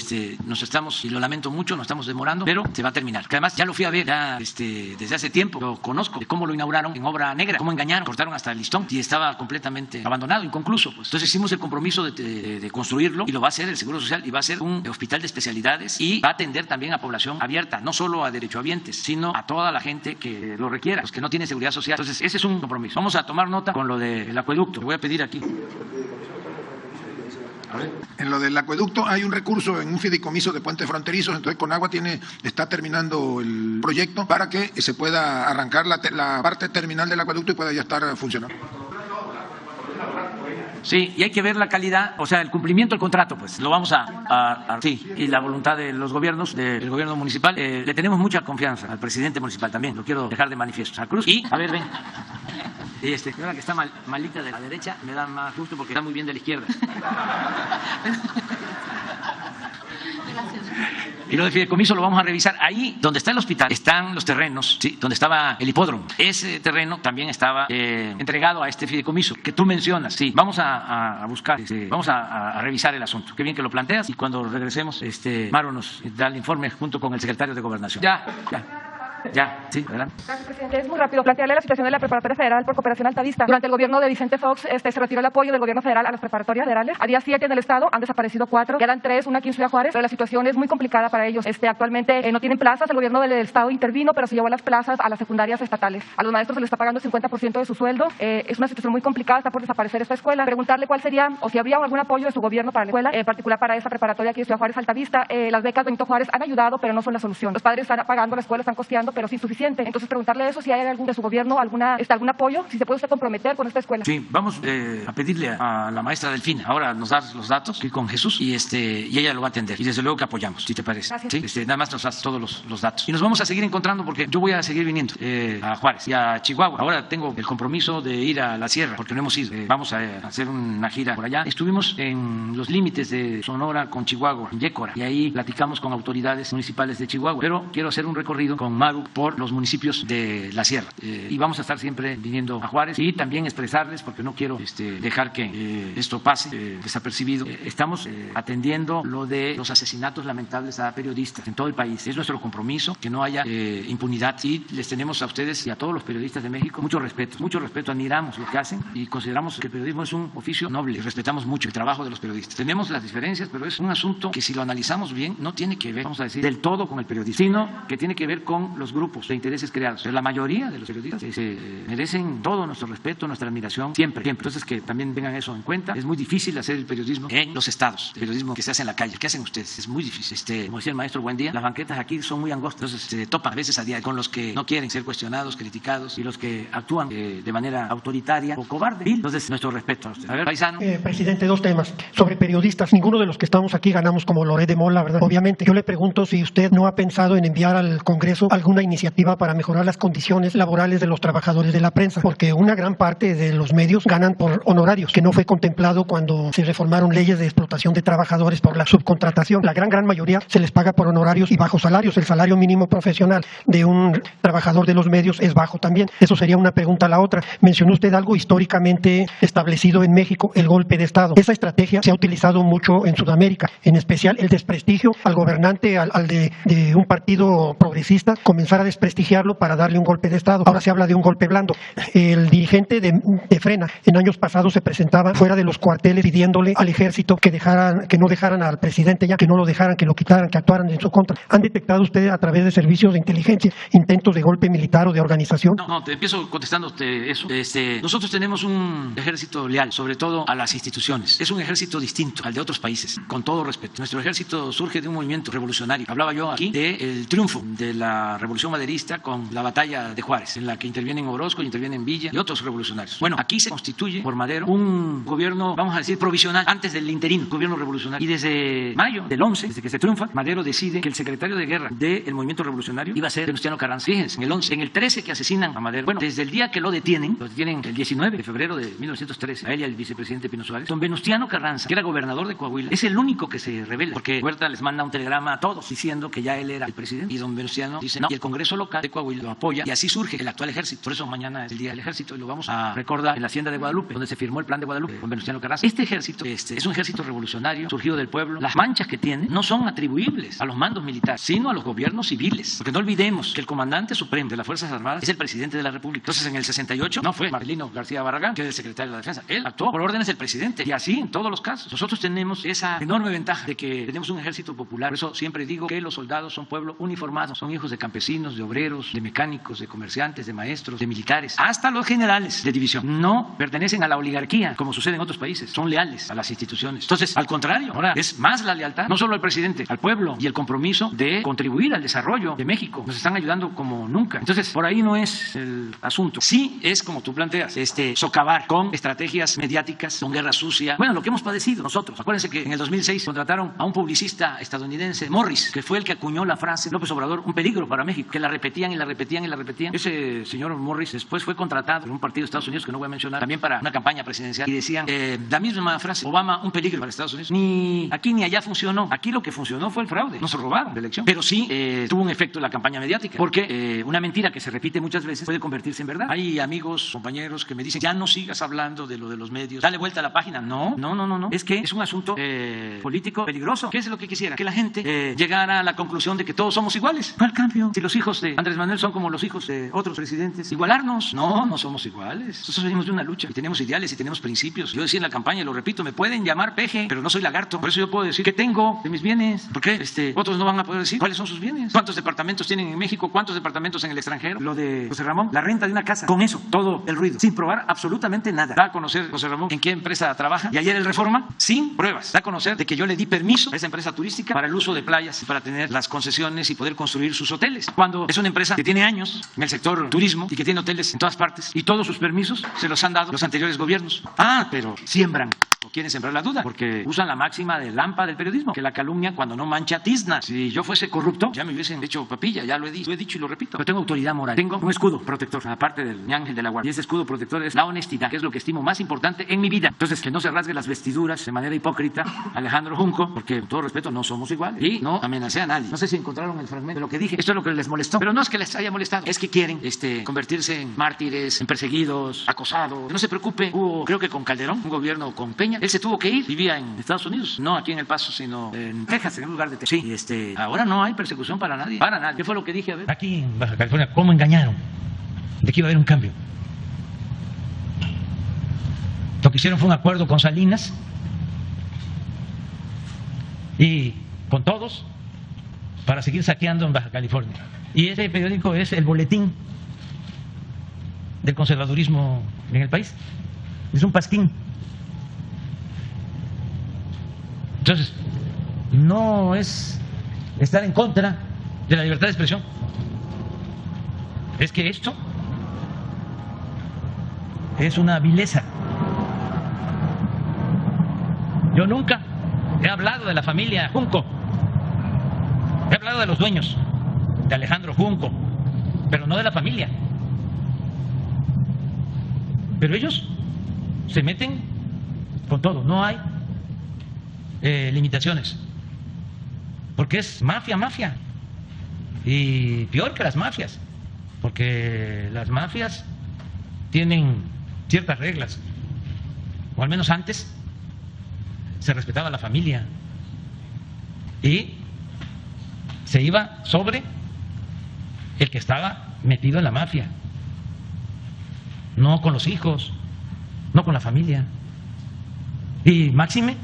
y lo lamento mucho, nos estamos demorando, pero se va a terminar. Que además ya lo fui a ver desde hace tiempo, lo conozco, de cómo lo inauguraron en obra negra, cómo engañaron, cortaron hasta el listón y estaba completamente abandonado, inconcluso. Pues. Entonces hicimos el compromiso de construirlo y lo va a hacer el Seguro Social y va a ser un hospital de especialidades y va a atender también a población abierta, no solo a derechohabientes, sino a toda la gente que lo requiera, los que no tienen seguridad social. Entonces ese es un compromiso. Vamos a tomar nota con lo del acueducto. Le voy a pedir aquí. En lo del acueducto hay un recurso en un fideicomiso de puentes fronterizos, entonces Conagua está terminando el proyecto para que se pueda arrancar la parte terminal del acueducto y pueda ya estar funcionando. Sí, y hay que ver la calidad, o sea, el cumplimiento del contrato, pues lo vamos sí, y la voluntad de los gobiernos, del gobierno municipal. Le tenemos mucha confianza al presidente municipal también, lo quiero dejar de manifiesto. A Cruz, y, a ver, ven. Y ahora que está malita de la derecha, me da más gusto porque está muy bien de la izquierda. Y lo de fideicomiso lo vamos a revisar. Ahí donde está el hospital están los terrenos, ¿sí? Donde estaba el hipódromo. Ese terreno también estaba entregado a este fideicomiso que tú mencionas. Sí, vamos a buscar, vamos a revisar el asunto. Qué bien que lo planteas y cuando regresemos, Maro nos da el informe junto con el secretario de Gobernación. Ya, sí, adelante. Gracias, presidente. Es muy rápido plantearle la situación de la Preparatoria Federal por Cooperación Altavista. Durante el gobierno de Vicente Fox se retiró el apoyo del gobierno federal a las preparatorias federales. A día 7 en el estado han desaparecido 4, quedan 3, una aquí en Ciudad Juárez, pero la situación es muy complicada para ellos. Actualmente no tienen plazas, el gobierno del estado intervino, pero se llevó las plazas a las secundarias estatales. A los maestros se les está pagando el 50% de su sueldo. Es una situación muy complicada, está por desaparecer esta escuela. Preguntarle cuál sería, o si habría algún apoyo de su gobierno para la escuela, en particular para esta preparatoria aquí en Ciudad Juárez Altavista. Las becas Benito Juárez han ayudado, pero no son la solución. Los padres están pagando la escuela, están costeando, pero es insuficiente. Entonces, preguntarle eso, si hay algún de su gobierno, algún apoyo, si se puede usted comprometer con esta escuela. Sí, vamos a pedirle a la maestra Delfina, ahora nos da los datos, aquí con Jesús, y ella lo va a atender. Y desde luego que apoyamos, si te parece. Gracias. Sí, nada más nos das todos los datos. Y nos vamos a seguir encontrando porque yo voy a seguir viniendo a Juárez y a Chihuahua. Ahora tengo el compromiso de ir a la sierra, porque no hemos ido. Vamos a hacer una gira por allá. Estuvimos en los límites de Sonora con Chihuahua, en Yécora, y ahí platicamos con autoridades municipales de Chihuahua. Pero quiero hacer un recorrido con Maru por los municipios de la sierra y vamos a estar siempre viniendo a Juárez y también expresarles, porque no quiero dejar que esto pase desapercibido. Estamos atendiendo lo de los asesinatos lamentables a periodistas en todo el país. Es nuestro compromiso que no haya impunidad y les tenemos a ustedes y a todos los periodistas de México mucho respeto, admiramos lo que hacen y consideramos que el periodismo es un oficio noble y respetamos mucho el trabajo de los periodistas. Tenemos las diferencias, pero es un asunto que si lo analizamos bien no tiene que ver, vamos a decir, del todo con el periodismo, sino que tiene que ver con los grupos de intereses creados. Pero la mayoría de los periodistas se merecen todo nuestro respeto, nuestra admiración, siempre. Entonces, que también tengan eso en cuenta. Es muy difícil hacer el periodismo en los estados, el periodismo que se hace en la calle. ¿Qué hacen ustedes? Es muy difícil. Como decía el maestro Buendía, las banquetas aquí son muy angostas. Entonces, se topan a veces a día con los que no quieren ser cuestionados, criticados y los que actúan de manera autoritaria o cobarde. Entonces, nuestro respeto a ustedes. A ver, paisano. Presidente, 2 temas. Sobre periodistas. Ninguno de los que estamos aquí ganamos como Loret de Mola, ¿verdad? Obviamente. Yo le pregunto si usted no ha pensado en enviar al Congreso alguna iniciativa para mejorar las condiciones laborales de los trabajadores de la prensa, porque una gran parte de los medios ganan por honorarios, que no fue contemplado cuando se reformaron leyes de explotación de trabajadores por la subcontratación. La gran mayoría se les paga por honorarios y bajos salarios. El salario mínimo profesional de un trabajador de los medios es bajo también. Eso sería una pregunta. La otra, mencionó usted algo históricamente establecido en México, el golpe de Estado. Esa estrategia se ha utilizado mucho en Sudamérica, en especial el desprestigio al gobernante, al de un partido progresista, comenzar a desprestigiarlo para darle un golpe de Estado. Ahora se habla de un golpe blando. El dirigente de Frena en años pasados se presentaba fuera de los cuarteles pidiéndole al ejército que no dejaran al presidente ya, que no lo dejaran, que lo quitaran, que actuaran en su contra. ¿Han detectado ustedes a través de servicios de inteligencia intentos de golpe militar o de organización? No, te empiezo contestándote eso. Nosotros tenemos un ejército leal, sobre todo a las instituciones. Es un ejército distinto al de otros países, con todo respeto. Nuestro ejército surge de un movimiento revolucionario. Hablaba yo aquí del triunfo de la revolución maderista con la batalla de Juárez, en la que intervienen Orozco, intervienen Villa y otros revolucionarios. Bueno, aquí se constituye por Madero un gobierno, vamos a decir, provisional, antes del interino, gobierno revolucionario. Y desde mayo del 11, desde que se triunfa, Madero decide que el secretario de guerra del movimiento revolucionario iba a ser Venustiano Carranza. Fíjense, en el 11, en el 13 que asesinan a Madero. Bueno, desde el día que lo detienen el 19 de febrero de 1913, a él y al vicepresidente Pino Suárez, don Venustiano Carranza, que era gobernador de Coahuila, es el único que se rebela, porque Huerta les manda un telegrama a todos diciendo que ya él era el presidente, y don Venustiano dice no, y el Congreso local de Coahuila lo apoya y así surge el actual ejército. Por eso mañana es el Día del Ejército y lo vamos a recordar en la Hacienda de Guadalupe, donde se firmó el Plan de Guadalupe con Venustiano Carranza. Este ejército es un ejército revolucionario, surgido del pueblo. Las manchas que tiene no son atribuibles a los mandos militares, sino a los gobiernos civiles. Porque no olvidemos que el comandante supremo de las Fuerzas Armadas es el presidente de la República. Entonces, en el 68 no fue Marcelino García Barragán, que es el secretario de la Defensa. Él actuó por órdenes del presidente. Y así en todos los casos. Nosotros tenemos esa enorme ventaja de que tenemos un ejército popular. Por eso siempre digo que los soldados son pueblo uniformado. Son hijos de campesinos, de obreros, de mecánicos, de comerciantes, de maestros, de militares. Hasta los generales de división. No pertenecen a la oligarquía, como sucede en otros países. Son leales a las instituciones. Entonces, al contrario, ahora es más la lealtad, no solo al presidente, al pueblo y el compromiso de contribuir al desarrollo de México. Nos están ayudando como nunca. Entonces, por ahí no es el asunto. Sí es como tú planteas, socavar con estrategias mediáticas, con guerra sucia. Bueno, lo que hemos padecido nosotros. Acuérdense que en el 2006 contrataron a un publicista estadounidense, Morris, que fue el que acuñó la frase López Obrador, un peligro para México, que la repetían y la repetían y la repetían. Ese señor Morris después fue contratado por un partido de Estados Unidos que no voy a mencionar, también para una campaña presidencial, y decían la misma frase, Obama, un peligro para Estados Unidos. Ni aquí ni allá funcionó. Aquí lo que funcionó fue el fraude. Nos robaron la elección. Pero sí tuvo un efecto en la campaña mediática, porque una mentira que se repite muchas veces puede convertirse en verdad. Hay amigos, compañeros que me dicen, ya no sigas hablando de lo de los medios, dale vuelta a la página. No. Es que es un asunto político peligroso. ¿Qué es lo que quisiera? Que la gente llegara a la conclusión de que todos somos iguales. ¿Cuál cambio? Si los hijos de Andrés Manuel son como los hijos de otros presidentes, igualarnos. No somos iguales. Nosotros venimos de una lucha y tenemos ideales y tenemos principios. Yo decía en la campaña, y lo repito, me pueden llamar peje, pero no soy lagarto. Por eso yo puedo decir qué tengo de mis bienes. ¿Por qué? Otros no van a poder decir cuáles son sus bienes. ¿Cuántos departamentos tienen en México? ¿Cuántos departamentos en el extranjero? Lo de José Ramón, la renta de una casa. Con eso, todo el ruido, sin probar absolutamente nada. Da a conocer José Ramón en qué empresa trabaja. Y ayer el Reforma, sin pruebas, da a conocer de que yo le di permiso a esa empresa turística para el uso de playas y para tener las concesiones y poder construir sus hoteles. Cuando es una empresa que tiene años en el sector turismo y que tiene hoteles en todas partes y todos sus permisos se los han dado los anteriores gobiernos. Pero siembran o quieren sembrar la duda porque usan la máxima de Lampa del periodismo, que la calumnia cuando no mancha tizna. Si yo fuese corrupto, ya me hubiesen hecho papilla, ya lo he dicho y lo repito. Pero tengo autoridad moral, tengo un escudo protector, aparte del mi ángel de la guardia. Y ese escudo protector es la honestidad, que es lo que estimo más importante en mi vida. Entonces, que no se rasgue las vestiduras de manera hipócrita Alejandro Junco, porque con todo respeto no somos iguales y no amenacé a nadie. No sé si encontraron el fragmento de lo que dije. Esto es lo que les molestó, pero no es que les haya molestado, es que quieren convertirse en mártires, en perseguidos, acosados. No se preocupe, hubo, creo que con Calderón, un gobierno con Peña, él se tuvo que ir, vivía en Estados Unidos, no aquí en El Paso, sino en Texas, en un lugar de Texas. Sí, ahora no hay persecución para nadie. ¿Qué fue lo que dije? A ver. Aquí en Baja California, ¿cómo engañaron de que iba a haber un cambio? Lo que hicieron fue un acuerdo con Salinas y con todos para seguir saqueando en Baja California. Y ese periódico es el boletín del conservadurismo en el país. Es un pasquín. Entonces, no es estar en contra de la libertad de expresión. Es que esto es una vileza. Yo nunca he hablado de la familia Junco. He hablado de los dueños, de Alejandro Junco, pero no de la familia. Pero ellos se meten con todo, no hay limitaciones, porque es mafia, y peor que las mafias, porque las mafias tienen ciertas reglas, o al menos antes se respetaba la familia y se iba sobre el que estaba metido en la mafia, no con los hijos, no con la familia. Y máxime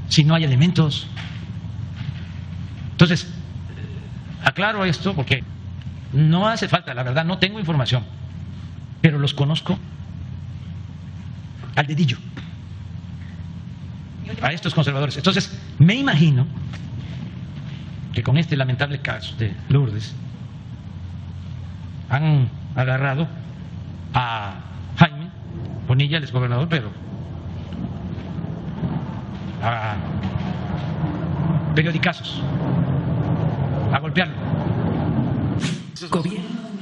si no hay elementos. Entonces, aclaro esto porque no hace falta, la verdad, no tengo información, pero los conozco al dedillo a estos conservadores. Entonces, me imagino que con este lamentable caso de Lourdes han agarrado a Jaime Bonilla, el exgobernador, pero a periodicazos, a golpearlo.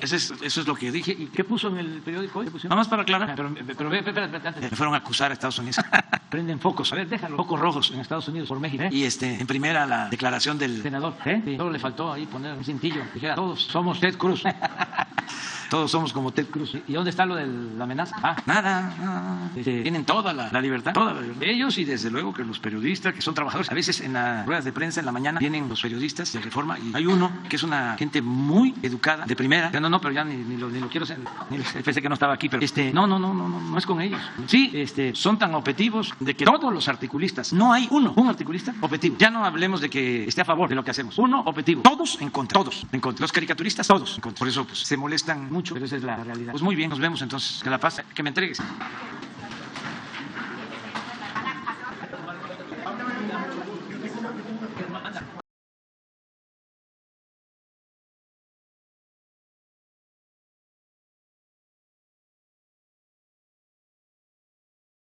Eso es lo que dije. ¿Y qué puso en el periódico hoy? Nada más para aclarar. Pero espérate, me fueron a acusar a Estados Unidos. prenden focos. A ver, déjalo. Focos rojos en Estados Unidos por México. Y en primera la declaración del senador. Sí, solo le faltó ahí poner un cintillo. Dijera, todos somos Ted Cruz. Todos somos como Ted Cruz. ¿Y dónde está lo de la amenaza? Nada. Tienen toda la libertad. Toda la libertad. Ellos y desde luego que los periodistas que son trabajadores. A veces en las ruedas de prensa en la mañana vienen los periodistas de Reforma y hay uno que es una gente muy educada, de primera. No, pero ya ni lo quiero ser. Pensé que no estaba aquí, pero no es con ellos. Sí, son tan objetivos de que todos los articulistas, no hay un articulista objetivo. Ya no hablemos de que esté a favor de lo que hacemos. Uno objetivo. Todos en contra. Los caricaturistas, todos en contra. Por eso pues, se molestan mucho, pero esa es la realidad. Pues muy bien, nos vemos entonces. Que la paz, que me entregues.